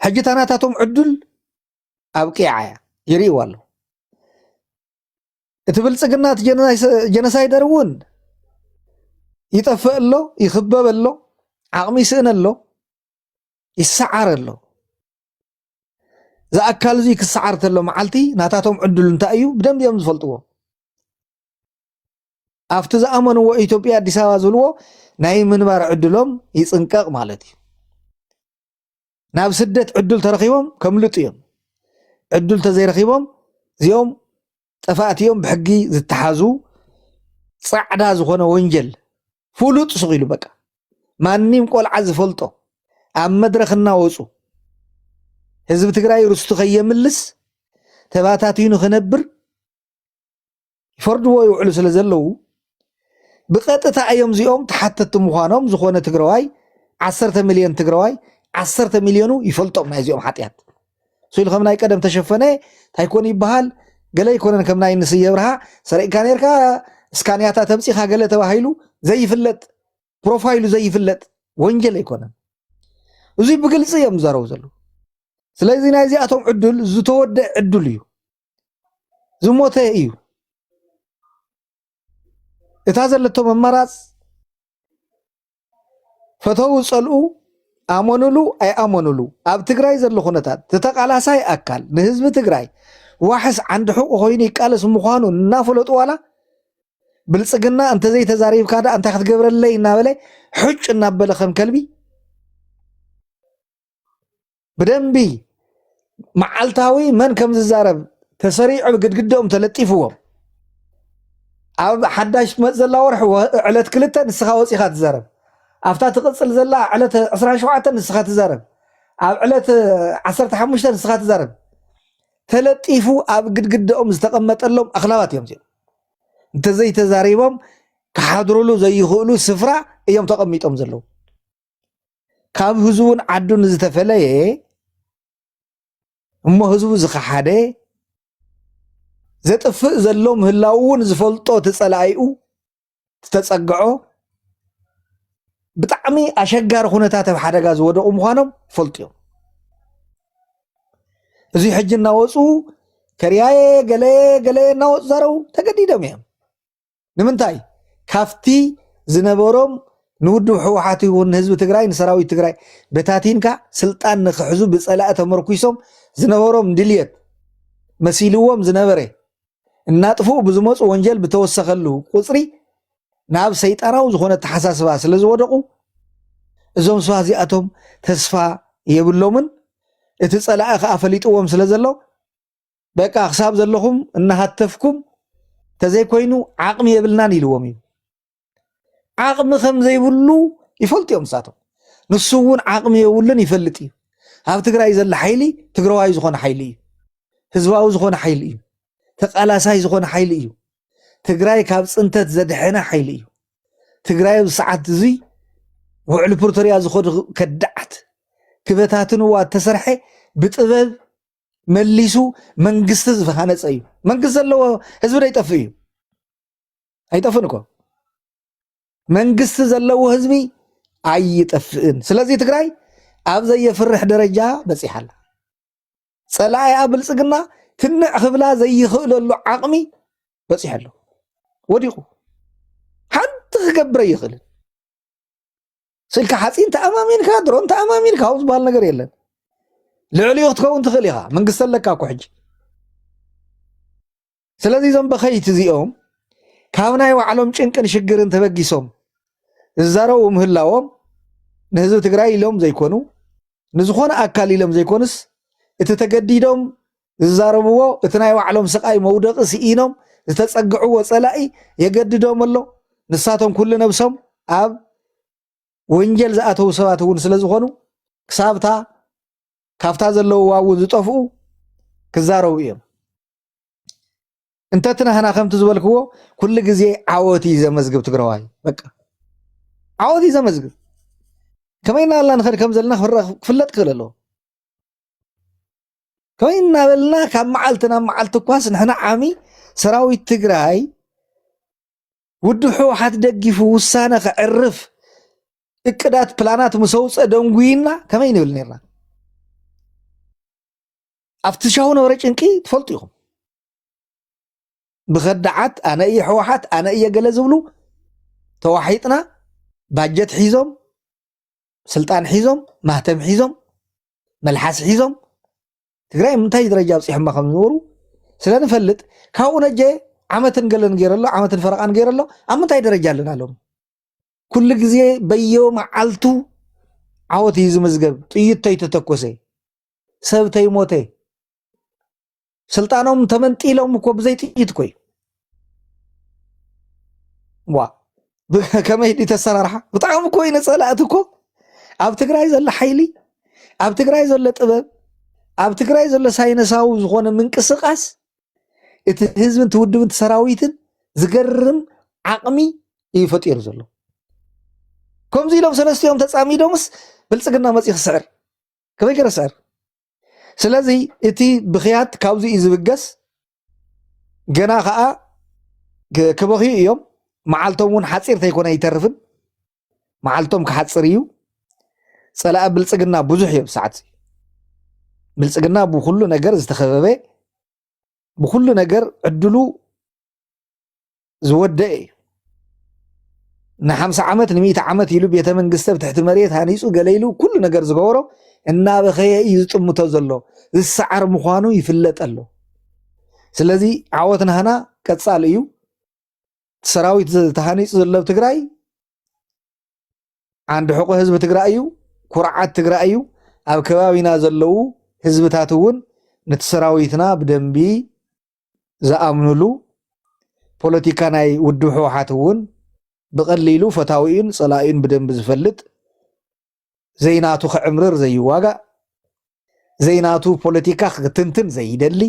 ሕጂ ታናታቶም ዕዱል ኣብ ቂዓ እያ ይርእይዎ ኣለዉ اتبلصقنا جنسايدر ون يطفئ له يخبب له عقمي يسئن له يسعر له ذا أكل زي كسعرت له معلتي ناتاتهم عدل انتايو بدم ديام زفلطوه أفتز أمنوا إثيوبيا ديساوا زلوه ناي منبر عدلهم يصنقق مالتي ناب سدت عدل ترخيبهم كملطيهم عدل تزيرخيبهم زيوم طفاتيهم بحقي زتحازو صعدا زخونه ونجل فلوط سقيلو بقى مانيم قول عز فلطو اب مدرخنا وصو حزب تግራይ ርስቱ ከየምልስ ተባታቲኑ خنبر فرد ويعلو ስለዘለው بقطታ ايام زيوم تحتت مخانهم زخونه تግራዋይ 10 مليون تግራዋይ 10 مليونو يفلطم ናይ زيوم حጢያት سويل خمناي قدم تشفنه تايكون يبحال ገለ ይኮነን ከምናይ ንስየብርሃ ሰሪካ ነርካ እስካንያታ ተምፂኻ ገለ ተባሂሉ ዘይፍለጥ ፕሮፋይሉ ዘይፍለጥ ወንጀል ይኮነን እዚ ብግልጽ እዮም ዘረው ዘሎ ስለዚህ ናይ ዚኣቶም ዕድል ዝተወደ ዕድል እዩ ዝሞተ እዩ እታ ዘለቶ መመራጽ ፈተው ጸልኡ ኣመኑሉ ኣይ ኣመኑሉ ኣብ ትግራይ ዘሎ ኩነታት ተተቃላሳይ ኣካል ንህዝቢ ትግራይ واحس عند حقوق خويني قالس مخانو نافلط والا بلصقنا انت زي تزاريب كادا انت خدغبر لي نابله حج نابلخم كلبي بدنبي معالتاوي من كم ززارب تسريع بقدقدهم تلطيفوهم اب حداش مزلا ورح علت كلته نسخه وصيخه تزارب افتا تقصل زلا علت 17 نسخه تزارب اب علت 15 نسخه تزارب تلطيفو اب قدقدهم استقمطلهم اخلاوات يوم زي انت زي تزاريبهم كحضرولو زي يخلو سفرا ايام تقميطهم زلو كاب حزون عدون زتفليه اما حزو زخحاده زطفئ زلوم هلاون زفلطو تصلايو تتصقعو بطعمي اشغار خنتات بحدغا زودقو مخانم فلطيو زي حجنا وصو كرياي غلي ناوص زرو تقديدم يم نمنتاي كافتي زنبروم نودو حوحاتي ون حزب تግራይ نسراوي تግራይ بتاتينكا سلطان نخحزو بصلاء تمركيسوم زنبروم دليت مسيلوم زنبره እናጥፉ ብዙመጽ ወንጀል በተወሰኸሉ ቁጽሪ ናብ ሰይጣናው ዝኾነ ተሐሳስባ ስለዝወደቁ እዞም ስዋዚኣቶም ተስፋ የብሎምን እቲ ጸላእ ከአፈሊጥዎም ስለዘሎ በቃ حساب ዘለኹም እናሃተፍኩም ተዘይኮይኑ ዓቅሚ የብልናን ኢልዎም እዩ ዓቅሚ ከም ዘይብሉ ይፈልጥዮም ሳቶም ንሱውን ዓቅሚ የብሉን ይፈልጥ እዩ ኣብ ትግራይ ዘለ ሓይሊ ትግራዋይ ዝኾነ ሓይሊ እዩ ህዝባዊ ዝኾነ ሓይሊ እዩ ተቃላሳይ ዝኾነ ሓይሊ እዩ ትግራይ ካብ ጽንተት ዘድሕነ ሓይሊ እዩ ትግራይ ብሰዓት እዚ ውዕል ፕሪቶሪያ ዝኸዱ ከዳዕት ክበታትን ወተሰርሐ ብጥበብ መሊሱ መንግስት ዝሃነፀ እዩ መንግስት ዘለዎ ህዝብ ይጠፍ እዩ አይጠፍንኮ መንግስት ዘለዎ ህዝቢ አይጠፍን ስለዚህ ትግራይ ኣብ ዘየፍርሕ ደረጃ በፂሓላ ጸላኢ ኣብልጽግና ትንዕ ክብላ ዘይኽእለሉ ዓቅሚ በፂሓሎ ወዲቁ ሓንቲ ክገብረ ይኽእል ስልካ ሓፂን ተኣማሚንካ ድሮን ተኣማሚንካ ውዝ ባል ነገር የለን ልዕልዮ ክትከውን ትኽእል ኢኻ መንግስት ኣለካ እኮ ሕጂ ስለዚህ ዞም በኸይት እዚኦም ካብ ናይ ባዕሎም ጭንቅን ሽግርን ተበጊሶም ዝዛረቡ ምህላዎም ንህዝቢ ትግራይ ኢሎም ዘይኮኑ ንዝኾነ ኣካል ኢሎም ዘይኮንስ እቲ ተገዲዶም ዝዛረብዎ እቲ ናይ ባዕሎም ስቃይ መውደቂ ሲኢኖም ዝተጸግዕዎ ጸላኢ የገድዶም ኣሎ ንሳቶም ኩሉ ነብሶም ኣብ ወንጀል ዝኣተው ሰባት እውን ስለዝኾኑ ክሳብታ ካፍታ ዘለው ዋው ዝጠፍኡ ክዛረቡ እዮም እንተትናህና ከምቲ ዝበልክዎ ኩሉ ግዜ ዓወቲ ዘመዝግብ ትግራዋይ በቃ ዓወቲ ዘመዝግብ ከመይና አላ ንኸድ ከም ዘለና ክፍለጥ ክእል ኣሎ ከመይና በልና ካብ መዓልትና መዓልቲ ኳስ ንሕና ዓሚ ሰራዊት ትግራይ ውድ ሕወሓት ደጊፉ ውሳነ ክዕርፍ እቅዳት ፕላናት መሰውፀ ደንጉይና ከመይ ንብል ነርና ኣብቲ ሻው ነበረ ጭንቂ ትፈልጡ ኢኹም بخدعات أنا إيه حوحات أنا إيه جلزبلو توحيتنا باجت حيزم سلطان حيزم مهتم حيزم ملحس حيزم تقرأي منتهي درجة بصيح ما خم نورو سلان فلت كاونا جاي عمتن قلن غير الله عمتن فرقان غير الله منتهي درجة لنا لهم كل جزء بيوم عالتو عوت يزمزقب طيت تتكوسي سب تيموتي سلطانهم تمنتي لهم كوب زي طيت كوي وا كما يدي تسرارحه بطعم كوينه صلاتكو اب تግራይ ዘሎ ሓይሊ اب تግራይ ዘሎ ጥበብ اب تግራይ ዘሎ ሳይነሳው ዝኾነ ምንቅስቃስ እቲ ህዝብን ትውድብን ሰራዊትን ዝገርም ዓቅሚ ይፈጥሩ ዘሎ ከምዚ ኢሎም ሰለስቲኦም ተጻሚዶምስ ብልጽግና መጽ ይኽስዕር ከመይ ገረሰር ስለዚ እቲ ብኽያት ካብዚ ይዝብገስ ገና ከዓ ከበኺ እዮም معالتهم ون حصير تيكون يترفن معالتهم كحصريو صلاة بلصقنا بزح يب ساعات بلصقنا بكل ነገር ዝተخببه بكل ነገር ዕድሉ ዝወደአ ن50 ዓመት ن100 ዓመት ይሉ ቤተ መንግስት ብትሕቲ መሬት ሃኒጹ ገለይሉ ኩሉ ነገር ዝገበሮ እና በኸየ ይዝጥምቶ ዘሎ ዝሰዓር ምዃኑ ይፍለጠሎ ስለዚ ዓወትና hana ቀጻል እዩ ሰራዊት ተሃኒጽ ዘሎ ትግራይ አንድ ሕቆ ህዝብ ትግራይ እዩ ኩርዓት ትግራይ እዩ ኣብ ከባቢና ዘለው ህዝብታት እውን ነቲ ሰራዊትና ብደንቢ ዝኣምኑሉ ፖለቲካ ናይ ውድብ ሕወሓት እውን ብቐሊሉ ፈታዊን ጸላኢን ብደንቢ ዝፈልጥ ዘይናቱ ክዕምርር ዘይዋጋ ዘይናቱ ፖለቲካ ክትንትን ዘይደሊ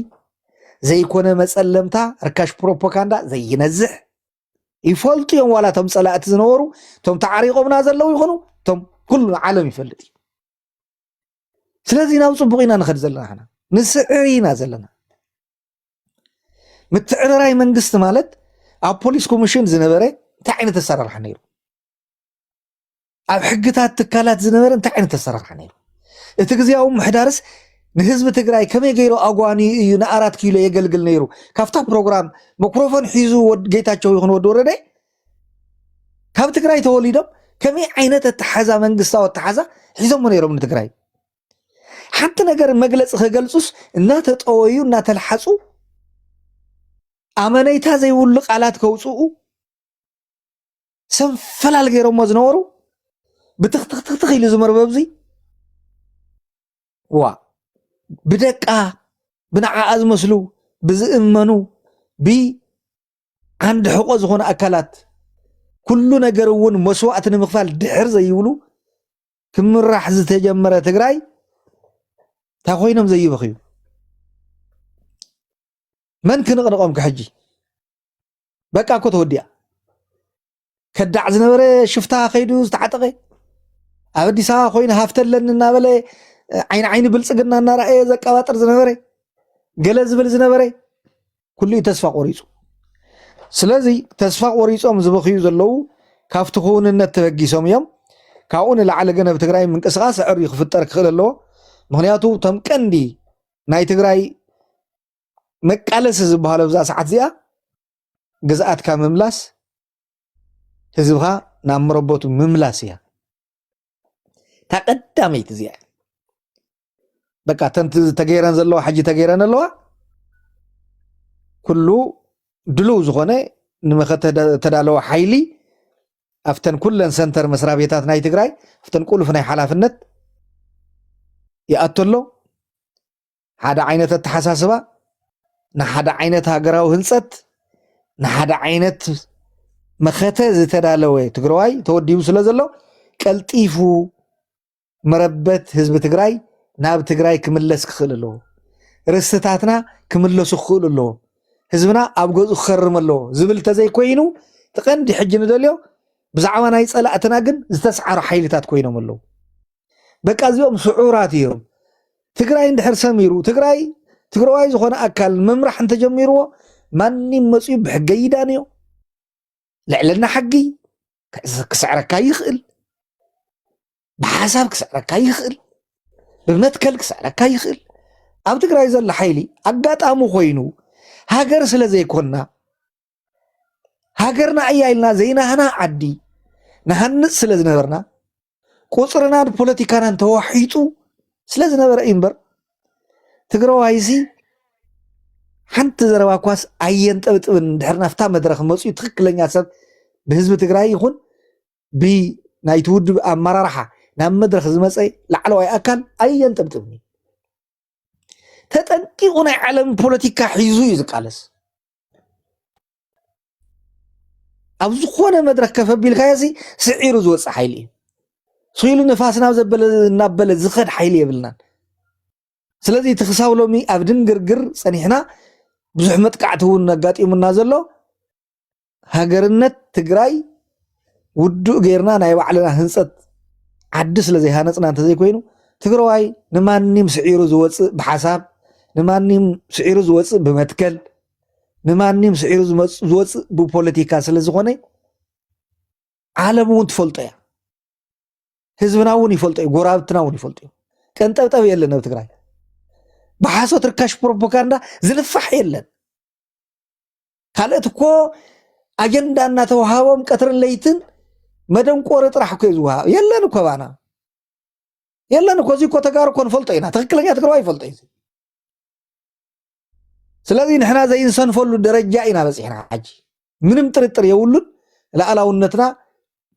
ዘይኮነ መጸለምታ ርካሽ ፕሮፓጋንዳ ዘይነዝሕ يفلط يوم ولا تم صلاة زنورو تم تعريقهم نازل لو يخونو تم كل عالم يفلط سلازي ناو صبغينا نخد زلنا احنا نسعري نازلنا متعرراي منقست مالت اب بوليس كوميشن زنبره تعين تسرر حنيرو اب حقتات تكالات زنبره تعين تسرر حنيرو اتغزياو محدارس نحزب تግራይ ከመይ ገይሮ አጓኒ ዩና 4 ኪሎ የገልግል ነይሩ ካፍታ ፕሮግራም ሚክሮፎን ሒዙ ጌታቸው ይሁን ወደረደ ካብ ትግራይ ተወሊዶም ከመይ ዓይነት ተሓዛ መንግስታው ተሓዛ ሒዞም ነይሮም ንትግራይ ሓንቲ ነገር መግለጽ ከገልጹስ እና ተጠወዩ እና ተልሐጹ አመነይታ ዘይውል ቃላት ከውጹኡ ሰንፈላል ገይሮም ዝነበሩ ብትኽትኽትኽ ኢሉ ዝመርበብዚ ዋ بدقة بنعا أزمسلو بزئمنو بي عند حقوق زخون أكلات كل نجرون مسوعة مخفال دحر زي يقولوا كم راح زتجمرة تجراي تاخوينهم زي بخيو من كن قرقم كحجي بقى كو توديا كدع زنبره شفتها خيدوز تعتقي أبدي سا خوين هافتلن نابله عين بلصقنا نرأي زقاطر زنبره ገለዝ ብል ዝነበረ ኩሉ ተስፋ ቆሪጹ ስለዚ ተስፋ ቆሪጾም ዝበኽዩ ዘለው ካፍቲ ኹንነት ተበጊሶም እዮም ካኡን ለዓለ ገነ በትግራይ ምንቅስቃስ ዕር ይኽፍጠር ክኽእል ኣለዎ ምክንያቱ ተም ቀንዲ ናይ ትግራይ መቃለስ ዝበሃለ ብዛ ሰዓት እዚኣ ግዝኣትካ ምምላስ ህዝብኻ ናብ መረበቱ ምምላስ እያ ተቀዳመይት እዚኣ በቃ ተንት ተገይረን ዘለዎ ሓጂ ተገይረን ኣለዋ ኩሉ ድሉ ዝኾነ ንመኸተ ተዳለወ ሓይሊ አፍተን ኩለን ሰንተር መስሪያ ቤታት ናይ ትግራይ አፍተን ቁልፍ ናይ ሓላፍነት ይኣተሎ ሓደ ዓይነት ተሓሳስባ ንሓደ ዓይነት ሃገራዊ ህንፀት ንሓደ ዓይነት መኸተ ዝተዳለወ ትግራይ ተወዲቡ ስለ ዘሎ ቀልጢፉ መረበት ህዝብ ትግራይ ናብ ትግራይ ክምለስ ክኽእል ኣለዎ ርስትታትና ክምለሱ ክኽእል ኣለዎ ህዝብና ኣብ ገጹ ክኸርም ኣለዎ ዝብል ተዘይኮይኑ ተቐንዲ ሕጂ ንደልዮ ብዛዕባ ናይ ጸላእትና ግን ዝተስዓሩ ሓይልታት ኮይኖም ኣለዉ በቃ እዚኦም ስዑራት እዮም ትግራይ እንድሕር ሰሚሩ ትግራዋይ ዝኾነ ኣካል መምራሕ እንተጀሚርዎ ማንም መፅኡ ብሕጊ ይዳንዮ ልዕልና ሓጊ ክስዕረካ ይኽእል ብሓሳብ ክስዕረካ ይኽእል ብመትከል ክስዕረካ ይኽእል ኣብ ትግራይ ዘሎ ሓይሊ ኣጋጣሚ ኮይኑ ሃገር ስለ ዘይኮንና ሃገርና እያይልና ዘይናህና ዓዲ ንሃንጽ ስለ ዝነበርና ቁፅርና ፖለቲካናን ተዋሒጡ ስለ ዝነበረ እምበር ትግራዋይሲ ሓንቲ ዘረባ ኳስ ኣየንጠብጥብን ድሕር ናፍታ መድረኽ መፅኡ ትክክለኛ ሰብ ብህዝቢ ትግራይ ይኹን ብናይቲ ውድብ ኣመራርሓ ናብ መድረኽ ዝመፀ ላዕለዋይ ኣካል ኣየንጠብጥብኒ ተጠንቂቑ ናይ ዓለም ፖለቲካ ሒዙ እዩ ዝቃለስ ኣብ ዝኾነ መድረኽ ከፍ ኣቢልካዮ ስዒሩ ዝወፅእ ሓይሊ እዩ ስኢሉ ንፋስ ናብ ዘበለ እናበለ ዝኸድ ሓይሊ የብልናን ስለዚ እቲ ክሳብ ሎሚ ኣብ ድንግርግር ፀኒሕና ብዙሕ መጥቃዕቲ እውን ኣጋጢሙና ዘሎ ሃገርነት ትግራይ ውዱእ ጌርና ናይ ባዕልና ህንፀት ዓዲ ስለ ዘይሃነፅና እንተዘይኮይኑ ትግራዋይ ንማንም ስዒሩ ዝወፅእ ብሓሳብ ንማንም ስዒሩ ዝወፅእ ብመትከል ንማንም ስዒሩ ዝወፅእ ብፖለቲካ ስለ ዝኾነ ዓለም እውን ትፈልጦ እያ ህዝብና እውን ይፈልጦ እዩ ጎራብትና እውን ይፈልጦ እዩ ቀንጠብጠብ የለን ኣብ ትግራይ ብሓሶት ርካሽ ፕሮፓጋንዳ ዝልፋሕ የለን ካልኦት እኮ ኣጀንዳ እናተዋሃቦም ቀትርን ለይትን መደንቆሪ ጥራሕ እኮ እዩ ዝወሃብ የለን እኮ ባና የለን እኮ እዚ እኮ ተጋሩ እኮ ንፈልጦ ኢና ትክክለኛ ትግራዋይ ይፈልጦ እዩ ስለዚ ንሕና ዘይንሰንፈሉ ደረጃ ኢና በፂሕና ሓጂ ምንም ጥርጥር የብሉን ላዕላውነትና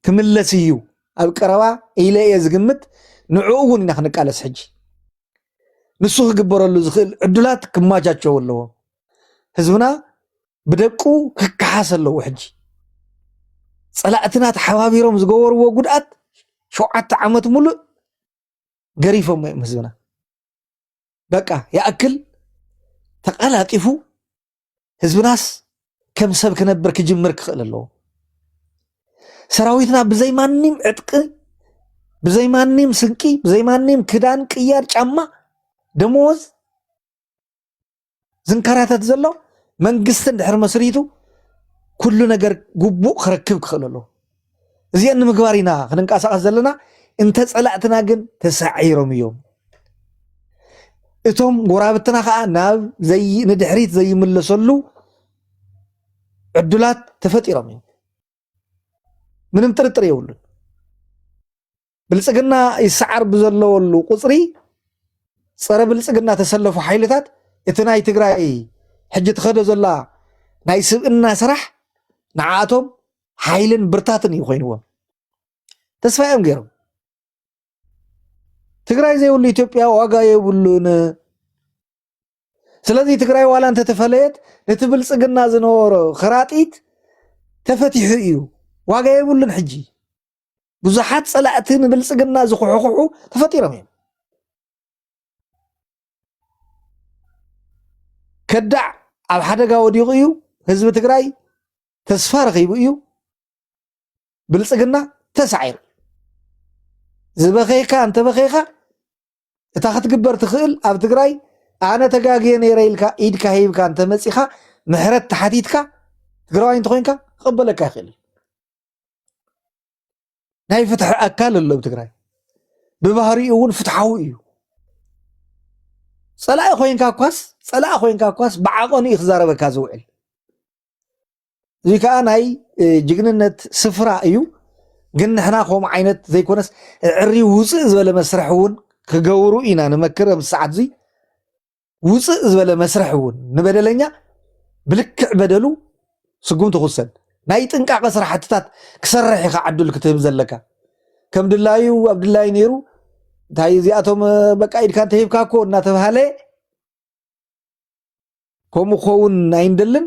ክምለስ እዩ ኣብ ቀረባ ኢለ እየ ዝግምት ንዕኡ እውን ኢና ክንቃለስ ሕጂ ንሱ ክግበረሉ ዝኽእል ዕዱላት ክማቻቸው ኣለዎ ህዝብና ብደቁ ክከሓስ ኣለዎ ሕጂ ፀላእትና ተሓባቢሮም ዝገበርዎ ጉድኣት 7 ዓመት ሙሉእ ገሪፎም እዮም ህዝብና በቃ ያእክል ተቀላጢፉ ህዝብናስ ከም ሰብ ክነብር ክጅምር ክኽእል ኣለዎ ሰራዊትና ብዘይ ማንም ዕጥቂ ብዘይ ማንም ስንቂ ብዘይ ማንም ክዳን ቅያር ጫማ ደሞዝ ዝንከራተት ዘሎ መንግስቲ እንድሕር መስሪቱ ኩሉ ነገር ጉቡእ ክረክብ ክኽእል ኣለዎ እዚአን ንምግባር ኢና ክንንቀሳቀስ ዘለና እንተ ፀላእትና ግን ተሳዒሮም እዮም እቶም ጎራብትና ከዓ ናብ ንድሕሪት ዘይምለሰሉ ዕዱላት ተፈጢሮም እዮም ምንም ጥርጥር የብሉን ብልፅግና ይሰዓር ብዘለወሉ ቁፅሪ ፀረ ብልፅግና ተሰለፉ ሓይልታት እቲ ናይ ትግራይ ሕጂ ትኸዶ ዘላ ናይ ስብእና ስራሕ ንዓቶም ሓይልን ብርታትን እዩ ኮይንዎም ተስፋ እዮም ገይሮም ትግራይ ዘይብሉ ኢትዮጵያ ዋጋ የብሉን ስለዚ ትግራይ ዋላ እንተተፈለየት ነቲ ብልፅግና ዝነበሮ ክራጢት ተፈቲሑ እዩ ዋጋ የብሉን ሕጂ ብዙሓት ፀላእቲ ንብልፅግና ዝኩሕኩሑ ተፈጢሮም እዮም ከዳዕ ኣብ ሓደጋ ወዲቑ እዩ ህዝቢ ትግራይ ተስፋ ረኺቡ እዩ ብልፅግና ተሳዒሩ ዝበኸይካ እንተበኸይካ እታ ክትግበር ትኽእል ኣብ ትግራይ ኣነ ተጋግየ ነይረ ኢልካ ኢድካ ሂብካ እንተመፂኻ ምሕረት ተሓቲትካ ትግራዋይ እንተኮይንካ ክቕበለካ ይኽእል ናይ ፍትሒ ኣካል ኣሎ ብትግራይ ብባህሪኡ እውን ፍትሓዊ እዩ ፀላኢ ኮይንካ እኳስ ብዓቐኑ እዩ ክዛረበካ ዝውዕል እዚ ከዓ ናይ ጅግንነት ስፍራ እዩ ግን ንሕና ከምኡ ዓይነት ዘይኮነስ ዕሪ ውፅእ ዝበለ መስርሕ እውን ክገብሩ ኢና ንመክር ኣብ ሰዓት እዚ ውፅእ ዝበለ መስርሕ እውን ንበደለኛ ብልክዕ በደሉ ስጉም ትኹሰን ናይ ጥንቃቐ ስራሕትታት ክሰርሕ ኢኻ ዓዱል ክትህብ ዘለካ ከም ድላዩ ኣብ ድላይ ነይሩ እንታይ እዚኣቶም በቃ ኢድካ እንተሂብካ እኮ እናተባሃለ ከምኡ ክኸውን ኣይንደልን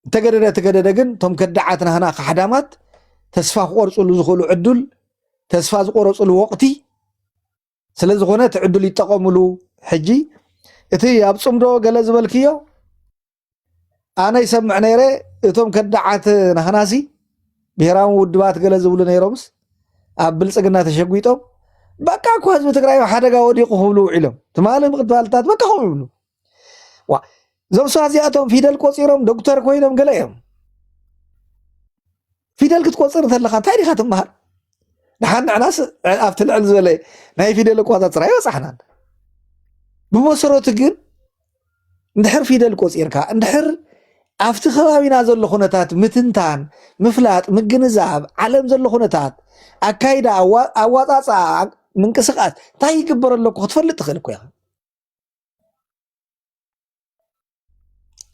እንተገደደ ግን እቶም ከዳዓትና ህና ካሕዳማት ተስፋ ክቆርፅሉ ዝኽእሉ ዕዱል ተስፋ ዝቆረፅሉ ወቕቲ ስለ ዝኾነ እቲ ዕዱል ይጠቐምሉ ሕጂ እቲ ኣብ ፅምዶ ገለ ዝበልክዮ ኣነ ይሰምዕ ነይረ እቶም ከዳዓት ናህናሲ ብሄራዊ ውድባት ገለ ዝብሉ ነይሮምስ ኣብ ብልፅግና ተሸጒጦም በቃ እኮ ህዝቢ ትግራይ ሓደጋ ወዲቑ ክብሉ ውዒሎም ትማሊ ምቅትባልታት በቃ ከምኡ ይብሉ እዞም ሰባት እዚኣቶም ፊደል ቆፂሮም ዶክተር ኮይኖም ገለ እዮም ፊደል ክትቆፅር እንተለካ እንታይ ዲኻ ትምሃር ንሓን ንዕናስ ኣብቲ ልዕል ዝበለ ናይ ፊደል ቋፃፅራ ይበፃሕናን ብመሰረቱ ግን እንድሕር ፊደል ቆፂርካ እንድሕር ኣብቲ ከባቢና ዘሎ ኩነታት ምትንታን ምፍላጥ ምግንዛብ ዓለም ዘሎ ኩነታት ኣካይዳ ኣዋፃፃ ምንቅስቃስ እንታይ ይግበር ኣለኩ ክትፈልጥ ትኽእል እኮ ኢኻ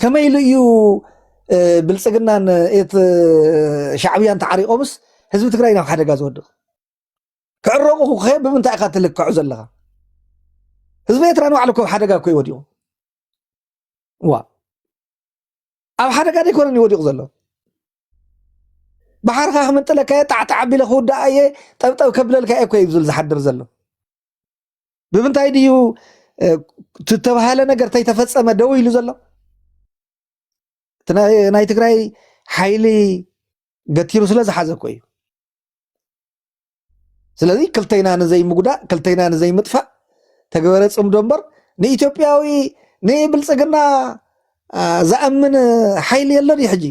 ከመይ ኢሉ እዩ ብልፅግናን ሻዕብያን ተዓሪቆምስ ህዝቢ ትግራይ ናብ ሓደጋ ዝወድቕ ክዕረቑ ኸ ብምንታይ ኢኻ ትልክዑ ዘለኻ ህዝቢ ኤርትራ ንባዕሉ እኮ ሓደጋ እኮ ይወዲቑ ዋ ኣብ ሓደጋ ደይኮነን ይወዲቑ ዘሎ ባሕርካ ክምንጥለካየ ጣዕጣዕ ኣቢለ ክውዳእ እየ ጠብጠብ ከብለልካ እየ እኮ እዩ ዝብል ዝሓድር ዘሎ ብምንታይ ድዩ ዝተባሃለ ነገር እንተይተፈፀመ ደው ኢሉ ዘሎ ናይ ትግራይ ሓይሊ ገቲሩ ስለ ዝሓዘ እኮ እዩ ስለዚ ክልተይና ንዘይምጉዳእ ክልተይና ንዘይምጥፋእ ተገበረ ፅምዶ እምበር ንኢትዮጵያዊ ንብልፅግና ዝኣምን ሓይሊ የለን እዩ ሕጂ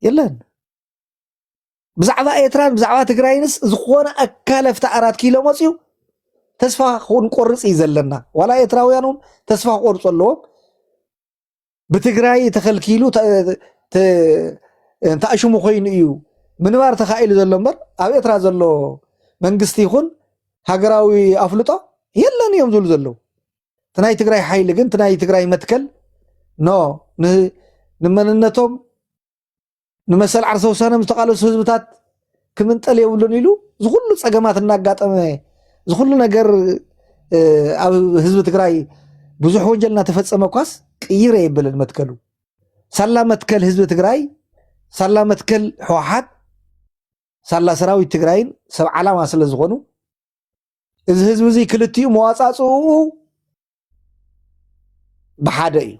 የለን ብዛዕባ ኤርትራን ብዛዕባ ትግራይንስ ዝኾነ ኣካል ኣብቲ 4 ኪሎ መፅዩ ተስፋ ክንቆርፅ እዩ ዘለና ዋላ ኤርትራውያን እውን ተስፋ ክቆርፁ ኣለዎም ብትግራይ ተኸልኪሉ እንተኣሽሙ ኮይኑ እዩ ምንባር ተኻኢሉ ዘሎ እምበር ኣብ ኤርትራ ዘሎ መንግስቲ ይኹን ሃገራዊ ኣፍልጦ የለን እዮም ዝብሉ ዘለዉ እቲ ናይ ትግራይ ሓይሊ ግን እቲ ናይ ትግራይ መትከል ንመንነቶም ንመሰል ዓርሰ ውሳነ ዝተቃለሱ ህዝብታት ክምንጠል የብሉን ኢሉ ዝኩሉ ፀገማት እናጋጠመ ዝኩሉ ነገር ኣብ ህዝቢ ትግራይ ብዙሕ ወንጀል እናተፈፀመ ኳስ ቅይረ የብልን መትከሉ ሳላ መትከል ህዝቢ ትግራይ ሳላ መትከል ሕወሓት ሳላ ሰራዊት ትግራይን ሰብ ዓላማ ስለ ዝኾኑ እዚ ህዝቢ እዚ ክልቲኡ መዋፃፅኡ ብሓደ እዩ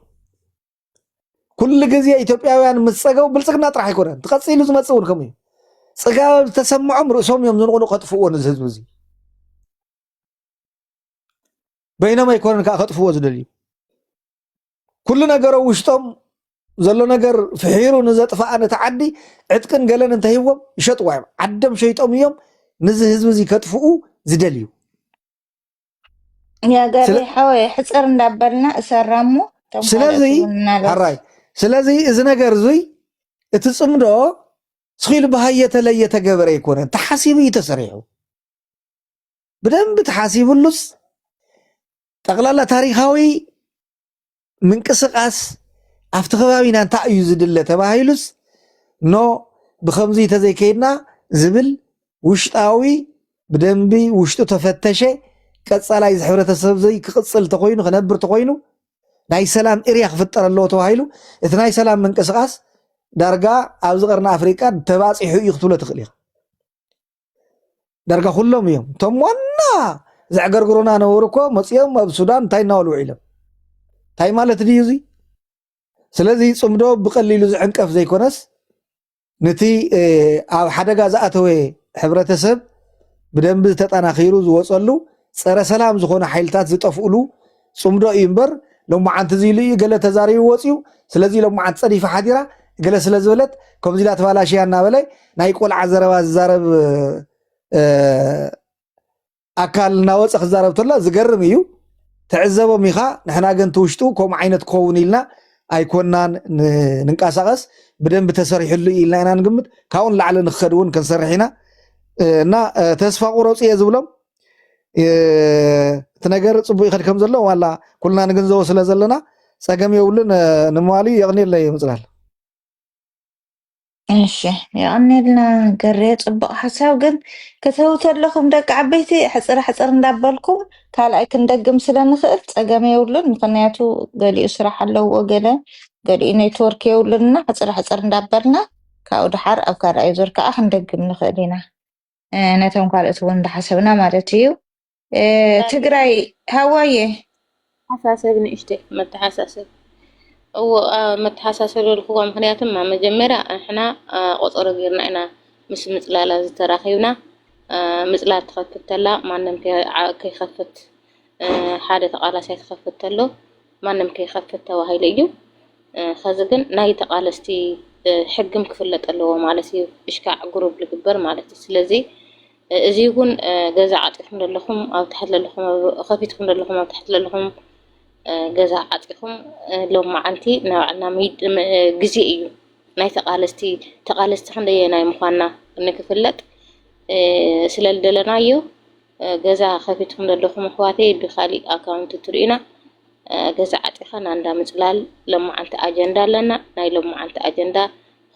ኩሉ ግዜ ኢትዮጵያውያን ምስ ፀገው ብልፅግና ጥራሕ ኣይኮነን ትቐፂሉ ዝመፅእ እውን ከምኡ እዩ ፅጋብ ተሰምዖም ርእሶም እዮም ዝንቁኑ ከጥፍዎ ነዚ ህዝቢ እዚ በይኖም ኣይኮነን ከዓ ከጥፍዎ ዝደልዩ ኩሉ ነገሮም ውሽጦም ዘሎ ነገር ፍሒሩ ንዘጥፋእ ነቲ ዓዲ ዕጥቅን ገለን እንተሂቦም ይሸጥዋ እዮም ዓዶም ሸይጦም እዮም ነዚ ህዝቢ እዚ ከጥፍኡ ዝደልዩ ያ ጋሪ ሓወይ ሕፅር እንዳበልና እሰራሞ ስለዚ ሓራይ ስለዚ እዚ ነገር እዙይ እቲ ፅምዶ ስኺሉ ብሃየ ተለየ ተገበረ ኣይኮነን ተሓሲቡ እዩ ተሰሪሑ ብደንቢ ተሓሲቡሉስ ጠቕላላ ታሪካዊ ምንቅስቃስ ኣብቲ ከባቢና እንታይ እዩ ዝድለ ተባሂሉስ ብከምዚ ተዘይከይድና ዝብል ውሽጣዊ ብደንቢ ውሽጡ ተፈተሸ ቀፃላይ ሕብረተሰብ ዘይ ክቅፅል ተኮይኑ ክነብር ተኮይኑ ናይ ሰላም ኤርያ ክፍጠር ኣለዎ ተባሂሉ እቲ ናይ ሰላም ምንቅስቃስ ዳርጋ ኣብዚ ቀርኒ ኣፍሪቃ ተባፂሑ እዩ ክትብሎ ትኽእል ኢኻ ዳርጋ ኩሎም እዮም እቶም ዋና ዘዕገርግሩና ነበሩ እኮ መፅኦም ኣብ ሱዳን እንታይ እናበሉ ውዒሎም እንታይ ማለት ድዩ እዚ ስለዚ ፅምዶ ብቀሊሉ ዝዕንቀፍ ዘይኮነስ ነቲ ኣብ ሓደጋ ዝኣተወ ሕብረተሰብ ብደንቢ ተጠናኺሩ ዝወፀሉ ፀረ ሰላም ዝኾነ ሓይልታት ዝጠፍኡሉ ፅምዶ እዩ እምበር ሎማዓንቲ እዚ ኢሉ እዩ ገለ ተዛሪቡ ወፅዩ ስለዚ ሎማዓንቲ ፀዲፋ ሓዲራ ገለ ስለ ዝበለት ከምዚ ኢላ ተባላሽያ እናበለ ናይ ቆልዓ ዘረባ ዝዛረብ ኣካል እናወፀ ክዛረብ ተሎ ዝገርም እዩ ትዕዘቦም ኢኻ ንሕና ግን ትውሽጡ ከምኡ ዓይነት ክኸውን ኢልና ኣይኮናን ንንቀሳቐስ ብደንቢ ተሰሪሕሉ ኢልና ኢና ንግምት ካብኡን ላዕሊ ንክኸድ እውን ክንሰርሕ ኢና እና ተስፋ ቁረፁ እየ ዝብሎም እቲ ነገር ፅቡቅ ይኸድ ከም ዘሎ ዋላ ኩልና ንግንዘቦ ስለ ዘለና ፀገም የብሉን ንምባሉ የቕኒለይ ምፅላል እሺ የቕኒልና ገሬ ፅቡቅ ሓሳብ ግን ከተውት ኣለኹም ደቂ ዓበይቲ ሕፅር ሕፅር እንዳበልኩም ካልኣይ ክንደግም ስለንኽእል ፀገም የብሉን ምክንያቱ ገሊኡ ስራሕ ኣለዎ ገሊኡ ኔትወርክ የብሉንና ሕፅር ሕፅር እንዳበልና ካብኡ ድሓር ኣብ ካልኣይ ዙር ከዓ ክንደግም ንኽእል ኢና ነቶም ካልኦት እውን እንዳሓሰብና ማለት እዩ ትግራይ ሃዋየ ሓሳሰብ ንእሽተይ መተሓሳሰብ መተሓሳሰብ ልኩዋ ምክንያቱም መጀመርያ ንሕና ቆፀሮ ጌርና ኢና ምስ ምፅላላ ዝተራኺብና ምፅላል ትኸፍት ተላ ማንም ከይኸፍት ሓደ ተቃላሳይ ትኸፍት ተሎ ማንም ከይኸፍት ተባሂሉ እዩ ከዚ ግን ናይ ተቃለስቲ ሕግም ክፍለጥ ኣለዎ ማለት እዩ እሽካዕ ግሩፕ ዝግበር ማለት እዩ ስለዚ እዚ ይኩን ገዛ ዓጢፍኩም ዘለኹም ኣብ ታሕቲ ዘለኹም ከፊትኩም ዘለኹም ኣብ ታሕቲ ዘለኹም ገዛ ዓጢኹም ሎም መዓልቲ ናብዓልና ግዜ እዩ ናይ ተቃለስቲ ክንደየናይ ምኳንና ንክፍለጥ ስለልደለናዮ ገዛ ከፊትኩም ዘለኹም ኣሕዋተይ ብካሊእ ኣካውንት ትርኢና ገዛ ዓጢኻ ናንዳ ምፅላል ሎም መዓልቲ ኣጀንዳ ኣለና ናይ ሎም መዓልቲ ኣጀንዳ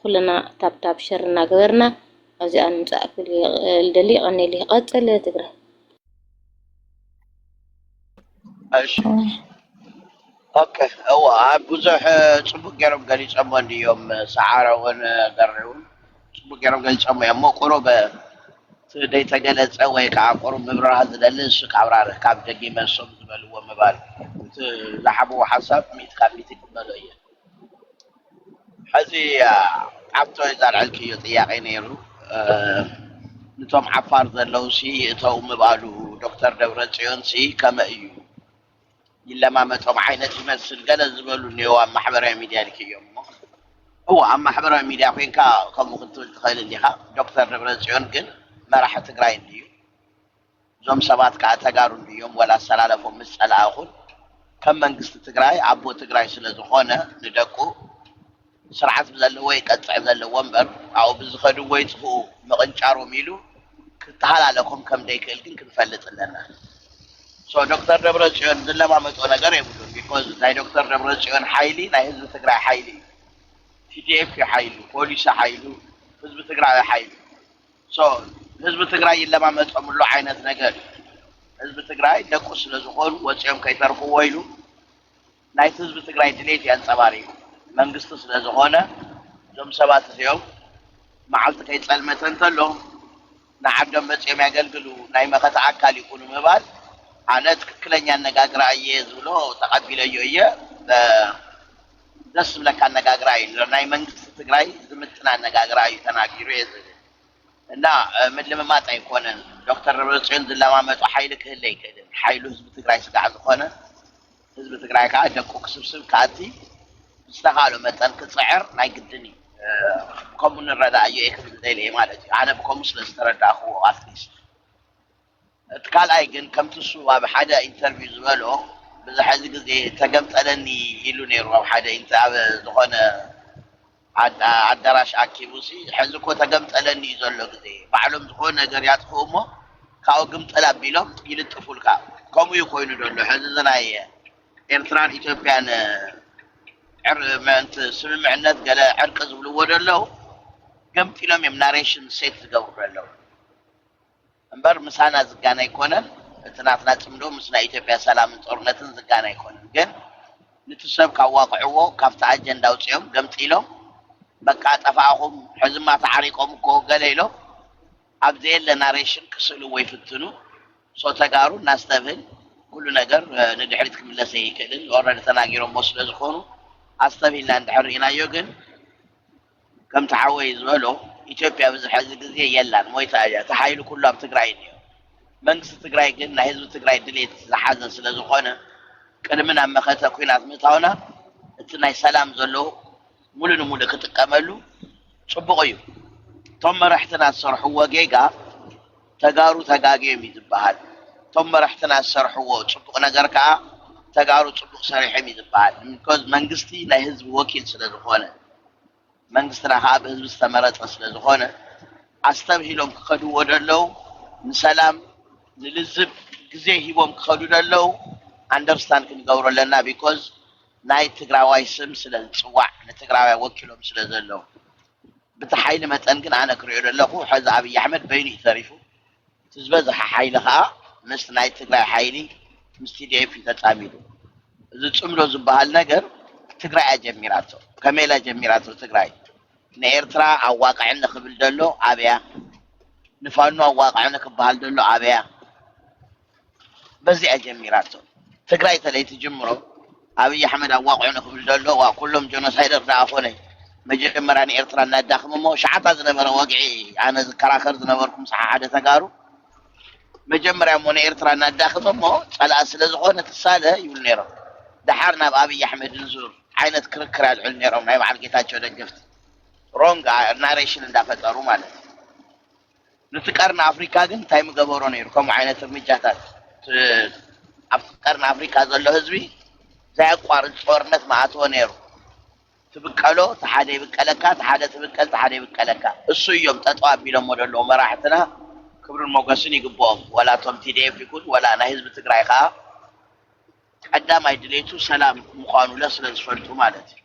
ኩልና ታብታብ ሸር እናገበርና ኣብዚኣ ንምፃእ ልደሊ ቀኒለ ይቀፅል ትግራይ እሺ ኦኬ هو ብዙሕ ጽቡቅ ገይሮም ገሊፆሞ እንዲዮም ሰዓረ እውን ገሪውን ጽቡቅ ገይሮም ገሊፆሞ እዮም እሞ ቁሩብ ደይ ተገለፀ ወይ ከዓ ቁሩብ ምብራህ ዝደሊ እሱ ካብራርህ ካብ ደጊመ እሶም ዝበልዎ ምባል እቲ ዝሓብዎ ሓሳብ ሚእቲ ካብ ሚእቲ ይቅበሎ እየ ሕዚ ዓብቶ ዘልዕልክዮ ጥያቄ ነይሩ ነቶም ዓፋር ዘለው ሲ እተው ምባሉ ዶክተር ደብረጽዮን ሲ ከመይ እዩ ይለማመጦም ዓይነት ይመስል ገለ ዝበሉ እኒአው ኣብ ማሕበራዊ ሚድያ ልክዮም እሞ እዎ ኣብ ማሕበራዊ ሚድያ ኮንካ ከምኡ ክትብል ትኽእል እንዲኻ ዶክተር ደብረጽዮን ግን መራሒ ትግራይ እንድዩ እዞም ሰባት ከዓ ተጋሩ እንድዮም ወላ ኣሰላለፎም ምስ ፀላእኹን ከም መንግስቲ ትግራይ ኣቦ ትግራይ ስለ ዝኾነ ንደቁ ስርዓት ብዘለዎ ይቀፅዕ ዘለዎ እምበር ኣብኡ ብዝኸድዎ ይጥፍኡ ምቕንጫሮም ኢሉ ክተሃላለኹም ከም ደይክእል ግን ክንፈልጥ ኣለና ዶክተር ደብረጽዮን ዝለማመጦ ነገር የብሉን ቢኮዝ ናይ ዶክተር ደብረጽዮን ሓይሊ ናይ ህዝቢ ትግራይ ሓይሊ ቲዲኤፍ ሓይሉ ፖሊስ ሓይሉ ህዝቢ ትግራይ ሓይሉ ህዝቢ ትግራይ ይለማመጦምሉ ዓይነት ነገር ህዝቢ ትግራይ ደቁ ስለ ዝኾኑ ወፂኦም ከይተርፍዎ ኢሉ ናይቲ ህዝቢ ትግራይ ድሌት የንፀባሪቁ መንግስቲ ስለ ዝኾነ እዞም ሰባት እዚኦም መዓልቲ ከይፀልመተ እንተሎ ንዓዶም መፂኦም ያገልግሉ ናይ መኸታ ኣካል ይኹኑ ምባል ኣነ ትክክለኛ ኣነጋግራ እየ ዝብሎ ተቐቢለዮ እየ ደስ ዝብለካ ኣነጋግራ እዩ ናይ መንግስቲ ትግራይ ዝምጥን ኣነጋግራ እዩ ተናጊሩ እየ ዝብል እና ምልምማጥ ኣይኮነን ዶክተር ደብረጽዮን ዝለማመጡ ሓይሊ ክህለ ይክእልን ሓይሉ ህዝቢ ትግራይ ስጋዕ ዝኾነ ህዝቢ ትግራይ ከዓ ደቁ ክስብስብ ከኣቲ ዝተኻእሎ መጠን ክፅዕር ናይ ግድን እዩ ከምኡ ንረዳእዮ እየ ክብል ዘኢለ ማለት እዩ ኣነ ብከምኡ ስለ ዝተረዳእኽዎ ኣትሊስት እቲ ካልኣይ ግን ከምቲ እሱ ኣብ ሓደ ኢንተርቪው ዝበሎ ብዝሕዚ ግዜ ተገምጠለኒ ኢሉ ነይሩ ኣብ ሓደ ኣብ ዝኾነ ኣዳራሽ ኣኪቡ ሲ ሕዚ እኮ ተገምጠለኒ እዩ ዘሎ ግዜ ባዕሎም ዝኾነ ነገር ያጥፍኡ እሞ ካብኡ ግምጠል ኣቢሎም ይልጥፉልካ ከምኡ እዩ ኮይኑ ደሎ ሕዚ ናይ ኤርትራን ኢትዮጵያን ስምምዕነት ገለ ዕርቂ ዝብልዎ ደለው ገምጢሎም እዮም ናሬሽን ሴት ዝገብሩ ደለው እምበር ምሳና ዝጋና ኣይኮነን እቲ ናትና ፅምዶ ምስ ናይ ኢትዮጵያ ሰላምን ጦርነትን ዝጋና ኣይኮነን ግን ነቲ ሰብ ካዋቅዕዎ ካብቲ ኣጀንዳ ውፅኦም ገምጢሎም በቃ ጠፋእኹም ሕዝማ ተዓሪቆም እኮ ገለ ኢሎም ኣብ ዘየለ ናሬሽን ክስእልዎ ይፍትኑ ተጋሩ እናስተብህል ኩሉ ነገር ንድሕሪት ክምለሰ ይክእልን ኦረዲ ተናጊሮሞ ስለ ዝኾኑ ኣስተብሂልና እንድሕር ኢናዮ ግን ከምቲ ሓወይ ዝበሎ ኢትዮጵያ ብዙሕ ሕዚ ግዜ የላን ሞይታ እያ ተሓይሉ ኩሉ ኣብ ትግራይ እኒኦ መንግስቲ ትግራይ ግን ናይ ህዝቢ ትግራይ ድሌት ዝሓዘ ስለ ዝኾነ ቅድሚ ናብ መኸተ ኩናት ምእታውና እቲ ናይ ሰላም ዘሎ ሙሉእ ንሙሉእ ክጥቀመሉ ፅቡቕ እዩ እቶም መራሕትና ዝሰርሕዎ ጌጋ ተጋሩ ተጋግዮም እዩ ዝበሃል እቶም መራሕትና ዝሰርሕዎ ፅቡቕ ነገር ከዓ ተጋሩ ፅቡቕ ሰሪሖም እዩ ዝበሃል ምክንያቱ መንግስቲ ናይ ህዝቢ ወኪል ስለ ዝኾነ መንግስትና ከዓ ብህዝቢ ዝተመረፀ ስለ ዝኾነ ኣስተብሂሎም ክኸድዎ ደለው ንሰላም ንልዝብ ግዜ ሂቦም ክኸዱ ደለው ኣንደርስታንድ ክንገብሮ ኣለና ቢኮዝ ናይ ትግራዋይ ስም ስለ ዝፅዋዕ ንትግራዋይ ወኪሎም ስለ ዘለው በቲ ሓይሊ መጠን ግን ኣነ ክሪኦ ዘለኹ ሕዚ ኣብይ ኣሕመድ በይኑ እዩ ተሪፉ እቲ ዝበዝሐ ሓይሊ ከዓ ምስ ናይ ትግራይ ሓይሊ ምስ ቲዲኤፍ ተፃሚዱ እዚ ፅምዶ ዝበሃል ነገር ትግራይ ኣጀሚራቶ ከመይ ኢላ ጀሚራቶ ትግራይ ንኤርትራ ኣዋቅዕኒ ክብል ደሎ ኣብያ ንፋኖ ኣዋቅዕኒ ክበሃል ደሎ ኣብያ በዚኣ ጀሚራቶ ትግራይ ተለይቲ ጅምሮ ኣብይ ኣሕመድ ኣዋቅዕኒ ክብል ደሎ ኩሎም ጆኖሳይደር ዳ ኮነ መጀመርያ ንኤርትራ እናዳኽሞ እሞ ሸዓታ ዝነበረ ወግዒ ኣነ ዝከራከር ዝነበርኩ ምስ ሓደ ተጋሩ መጀመርያ እሞ ንኤርትራ እናዳኽሞ እሞ ፀላእ ስለ ዝኾነ ትሳለ ይብሉ ነይሮም ድሓር ናብ ኣብይ ኣሕመድ ንዙር ዓይነት ክርክር ኣልዕሉ ነይሮም ናይ በዓል ጌታቸው ደገፍቲ ሮንግ ናሬሽን እንዳፈጠሩ ማለት እዩ ነቲ ቀርኒ ኣፍሪካ ግን እንታይ ምገበሮ ነይሩ ከምኡ ዓይነት እርምጃታት ኣብ ቀርኒ ኣፍሪካ ዘሎ ህዝቢ ዘያቋርጥ ጦርነት ማዕቶ ነይሩ ትብቀሎ ተሓደ ይብቀለካ ተሓደ ትብቀል ተሓደ ይብቀለካ እሱ እዮም ጠጠው አቢሎም ወደለው መራሕትና ክብርን ሞገስን ይግብኦም ወላቶም ቲዲኤፍ ይኩን ወላ ናይ ህዝቢ ትግራይ ከዓ ቀዳማይ ድሌቱ ሰላም ምዃኑ ለስለ ዝፈልጡ ማለት እዩ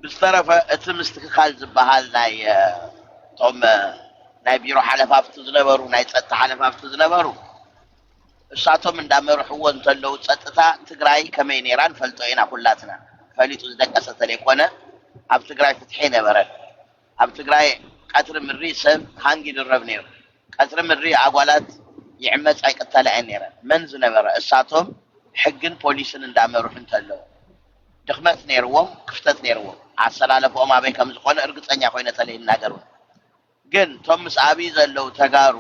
ብዝተረፈ እቲ ምስትክካል ዝበሃል ናይ ቶም ናይ ቢሮ ሓለፋፍቲ ዝነበሩ ናይ ፀጥታ ሓለፋፍቲ ዝነበሩ እሳቶም እንዳመርሕዎ እንተለው ፀጥታ ትግራይ ከመይ ነይራ ንፈልጦ ኢና ኩላትና ፈሊጡ ዝደቀሰ ለይኮነ ኣብ ትግራይ ፍትሒ ነበረ ኣብ ትግራይ ቀትሪ ምሪ ሰብ ሃንጊ ድረብ ነይሩ ቀትሪ ምሪ ኣጓላት ይዕመፅ ኣይቀተልዐን ነይረን መን ዝነበረ እሳቶም ሕግን ፖሊስን እንዳመርሑ እንተለው ድኽመት ነይርዎም ክፍተት ነይርዎም ኣሰላለፎም ኣበይ ከም ዝኾነ እርግፀኛ ኮይነ ተለይ ይናገሩ ግን ቶም ምስ ኣብይ ዘለው ተጋሩ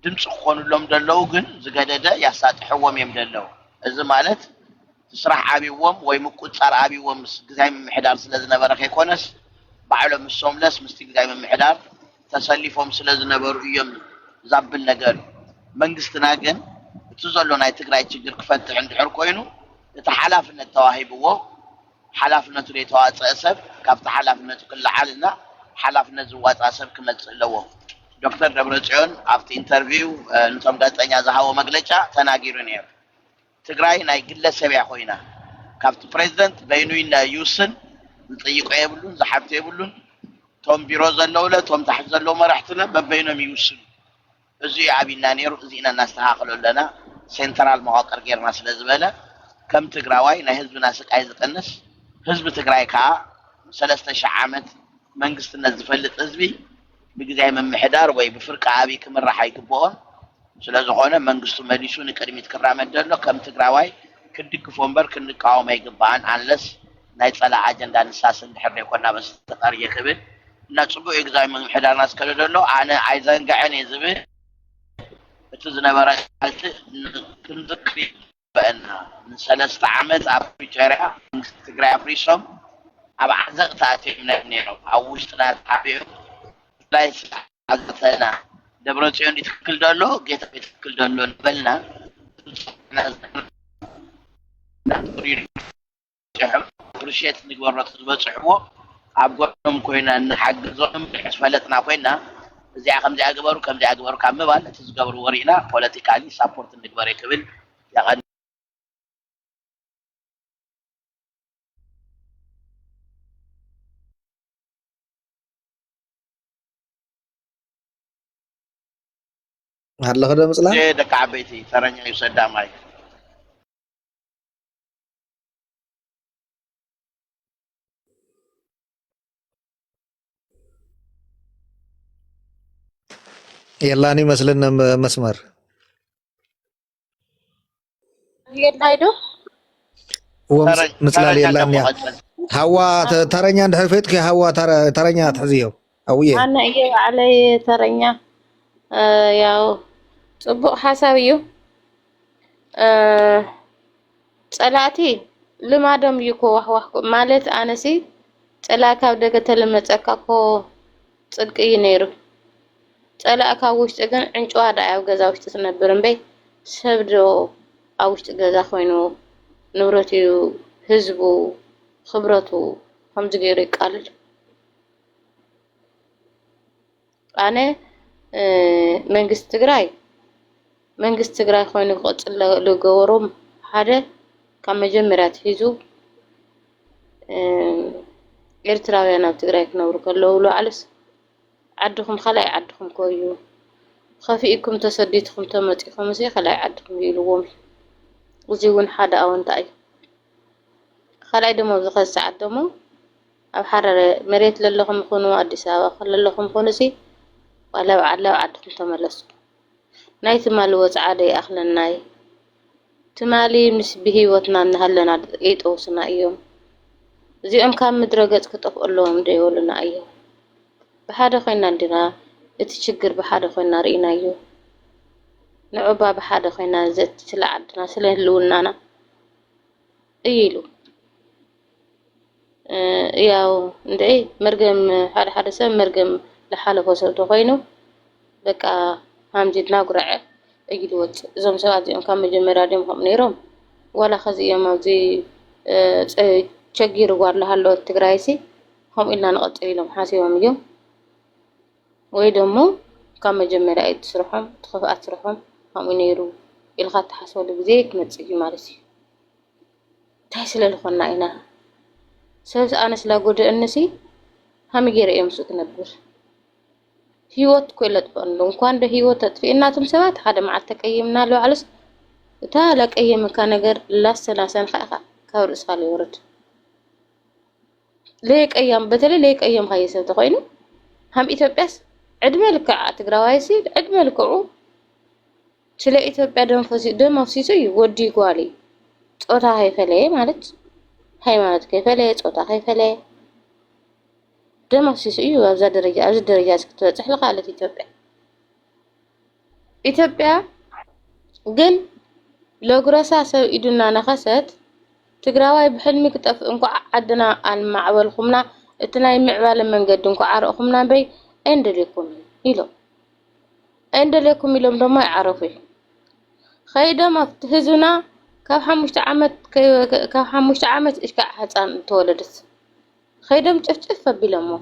ድምፂ ክኾኑሎም ደለው ግን ዝገደደ ያሳጥሕዎም እዮም ደለው እዚ ማለት ስራሕ ዓብይዎም ወይ ምቁፃር ዓብይዎም ግዛይ ምምሕዳር ስለ ዝነበረ ከይኮነስ ባዕሎም ምሶምለስ ምስቲ ግዛይ ምምሕዳር ተሰሊፎም ስለ ዝነበሩ እዮም ዛብል ነገር መንግስትና ግን እቲ ዘሎ ናይ ትግራይ ችግር ክፈትሕ እንድሕር ኮይኑ እቲ ሓላፍነት ተዋሂብዎ ሓላፍነቱ ዘይተዋፅአ ሰብ ካብቲ ሓላፍነቱ ክለዓልና ሓላፍነት ዝዋፅእ ሰብ ክመፅእ ኣለዎ ዶክተር ደብረጽዮን ኣብቲ ኢንተርቪው ንቶም ጋዜጠኛ ዝሃቦ መግለጫ ተናጊሩ ነይሩ ትግራይ ናይ ግለሰብ እያ ኮይና ካብቲ ፕሬዝደንት በይኑይና ይውስን ዝጥይቆ የብሉን ዝሓብቶ የብሉን ቶም ቢሮ ዘለውለ ቶም ታሕቲ ዘለው መራሕትና በበይኖም ይውስኑ እዚ ዓቢና ነይሩ እዚና እናስተኻኽሎ ኣለና ሴንትራል መዋቅር ጌርና ስለ ዝበለ ከም ትግራዋይ ናይ ህዝብና ስቃይ ዝቀንስ ህዝቢ ትግራይ ከዓ 3000 ዓመት መንግስትነት ዝፈልጥ ህዝቢ ብግዛይ ምምሕዳር ወይ ብፍርቂ ዓብይ ክምራሕ ኣይግብኦን ስለዝኾነ መንግስቱ መሊሱ ንቅድሚት ክራመድ ዘሎ ከም ትግራዋይ ክድግፎ እምበር ክንቃወም ኣይግባእን አንለስ ናይ ፀላእ ኣጀንዳ ንሳስን ድሕር ዘይኮና በስተቀር የክብል እና ፅቡቅ ግዛይ ምምሕዳርና ዝከለ ዘሎ ኣነ ኣይዘንግዐን እየ ዝብል እቲ ዝነበረ ቃልቲ ክንዝክሪ በአና ን3 ዓመት ኣብ ፕሪቶሪያ ትግራይ ኣፍሪሶም ኣብ ዓዘቕቲ ኣትዮም ነይሮም ኣብ ውሽጥና ተዓቢዑ ላይ ስዓዘተና ደብረጽዮን ይትክክል ደሎ ጌታ ይትክክል ደሎ ንበልና ፕሪሼት ንግበሮት ዝበፅሕዎ ኣብ ጎኖም ኮይና ንሓግዞም ፈለጥና ኮይና እዚኣ ከምዚኣ ግበሩ ከምዚኣ ግበሩ ካብ ምባል እቲ ዝገብሩ ወሪእና ፖለቲካሊ ሳፖርት ንግበር ይክብል ያቀን هلا خدمة مثلا ደቂ ዓበይቲ ተረኛ ይሰዳ ማይ يلاني مثلا مسمر يلايدو هو مثلا يلاني هوا ترنيا عند حفيتك هوا ترنيا تحزيو أويه أنا إيه علي ترنيا ያው ጽቡቕ ሓሳብ እዩ ጸላእቲ ልማዶም እዩ ከዋሕዋሕ ማለት ኣነሲ ጸላእ ካብ ደገ ተለመፀካ ኮ ጽድቂ እዩ ነይሩ ጸላእ ካብ ውሽጢ ግን ዕንጭዋ ዳ ኣብ ገዛ ውሽጢ ትነብር እምበይ ሰብ ዶ ኣብ ውሽጢ ገዛ ኮይኑ ንብረቱ ህዝቡ ክብረቱ ከምዚ ገይሩ ይቃልል ኣነ መንግስት ትግራይ ኮይኑ ክቅፅል ለገበሮም ሓደ ካብ መጀመርያ ሒዙ ኤርትራውያን ኣብ ትግራይ ክነብሩ ከለዉ ሉዓልስ ዓድኹም ከላይ ዓድኹም ኮይኑ ከፊኢኩም ተሰዲድኩም ተመፂኹም እሲ ከላይ ዓድኹም ይልዎም እዚ እውን ሓደ ኣወንታ እዩ ከላይ ደሞ ዝኸስዓት ደሞ ኣብ ሓረር መሬት ለለኹም ኮኑ ኣዲስ ኣበባ ለለኹም ኮኑ እሲ ወላው ዓድኹም ተመለሱ ናይ ትማሊ ወፃዓደ ኣኽለናይ ትማሊ ምስ ብሂወትና እናሃለና ይጠውስና እዮም እዚኦም ካብ ምድረ ገጽ ክጠፍኦሎም ደይወሉና እዮም ብሓደ ኮይና እንዲና እቲ ችግር ብሓደ ኮይና ርኢናዮ ንዑባ ብሓደ ኮይና ዘት ስለዓድና ስለህልውናና እይሉ ያው እንደ መርገም ሓደ ሰብ መርገም لحاله فوسته خوينو بقى همجدنا قرعه اجلوت زم سبات يوم كان مجمرا ديم هم نيروم ولا خزيهم زي تشجير وارله هالو تجرايسي هم إلا نقطع لهم حاسيهم اليوم ويدمو كم جمرة تسرحهم تخف أسرحهم هم ينيرو الغات حصل بزيك متسجي مالسي تحصل الخنا إنا سبس أنا سلا قد النسي هم يجري يمسك نبر هيوت كلت بانلون كان ده هيوت في إناتهم سوات هذا مع التقيمنا له على تالك أي مكان غير لا سلاسل خاخ كور إسفالي ورد ليك أيام بتلي ليك أيام هاي سو تقينو هم إثيوبياس عدم لك تقراوايسي عدم لكعو تلا إثيوبيا دم مفسيسو يودي قوالي صوتا هاي فلي مالت هاي مالت كيفلي صوتا هاي فلي دم مفسيسو أبزا درجة سكتوة حلقة على إثيوبيا قل لو قرصا سو إدنا نخست تقراواي بحلمي كتف انكو عدنا المعول خمنا اتناي معوال من قد انكو عارق خمنا بي اندليكم يلو اندليكم يلو مدما يعرفي خيدا ما فتهزنا كاف حموشت عامت اشكا حسان تولدت خيدا متفتف بلمو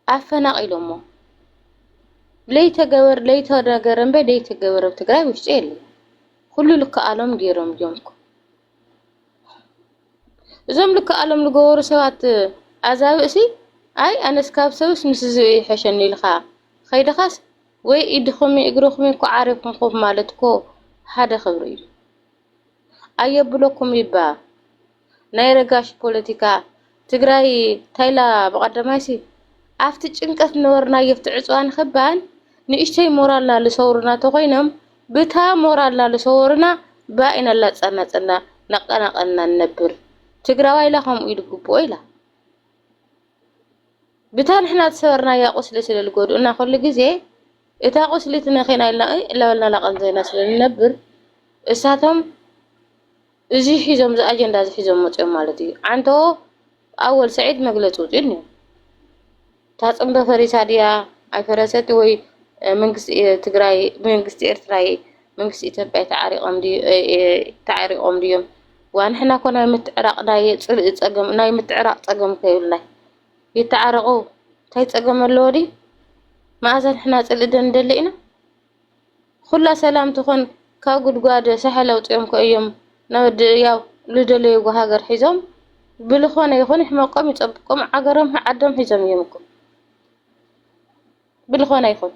عفنا قيلمو ليتا نقرن بي ليتا قور بتقراي وشتيلي كل لك ألم جيرم جمكو زم لك ألم لجور سوات أزاوسي أي أنا سكاب سوس مسزي حشني لخا خيدا خاص وي إدخمي إجرخمي كو عارف خوف مالتكو هذا خبري أي بلوكم يبا نايرجاش بوليتيكا تجراي تايلا بقدمايسي أفتش إنك نورنا يفتعصوان خبان نيشتي مورالنا لصورنا تقينم بتا مورالنا لصورنا باين الله تصنع نقنا النبر تقراوي لهم يدقوا إلا بتا نحنا تصورنا يا قسلة للجود قلنا كل جزء إذا قسلتنا خينا إلا لقن زينا النبر إساتهم زي حزم زي أجندة زي حزم متأم مالتي عنده أول سعيد مقلته جنّي تاسم بفريسة ديا أي فرست وي منقص تجراي منقص إرتراي منقص إثيوبيا تعرق أمديهم وأنحنا كنا متعرق ناي تأجم ناي متعرق تأجم كيولنا يتعرقوا تاي تأجم اللوري ما أزال إحنا تقلدن دلينا خلا سلام تكون كاقول قاد سهلة وتيم كأيام نود ياو لدلي وهاجر حزام بالخوانة يخون إحنا قام يتبقم عقرم عدم حزام يمكم بالخوانة يخون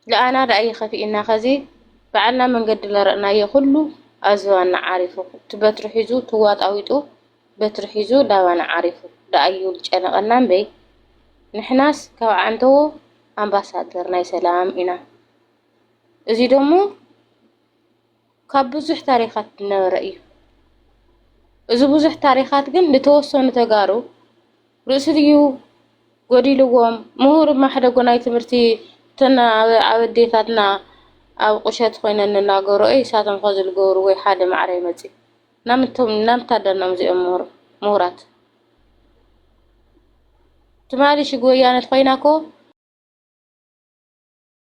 لا أنا رأي خفي إن خزي فعلنا من قد لرأنا يخلو أزوانا عارفه تبترحيزو توات أويتو بترحيزو لا وانا عارفه لا أيول أنا قلنا بي نحناس كوا عنده أمباسادر ناي سلام إنا إذا دمو كابوزح تاريخات نرأيه إذا بوزح تاريخات جن لتوصل نتجارو رسليو قديلوهم مهور ما حدا قناي تمرتي تنا عوديتنا أو قشات خوينا نناقرو أي ساتن خازل قورو وي حدا معري متي نمت تدنا مزي مهورات تمالي شقويانة خويناكو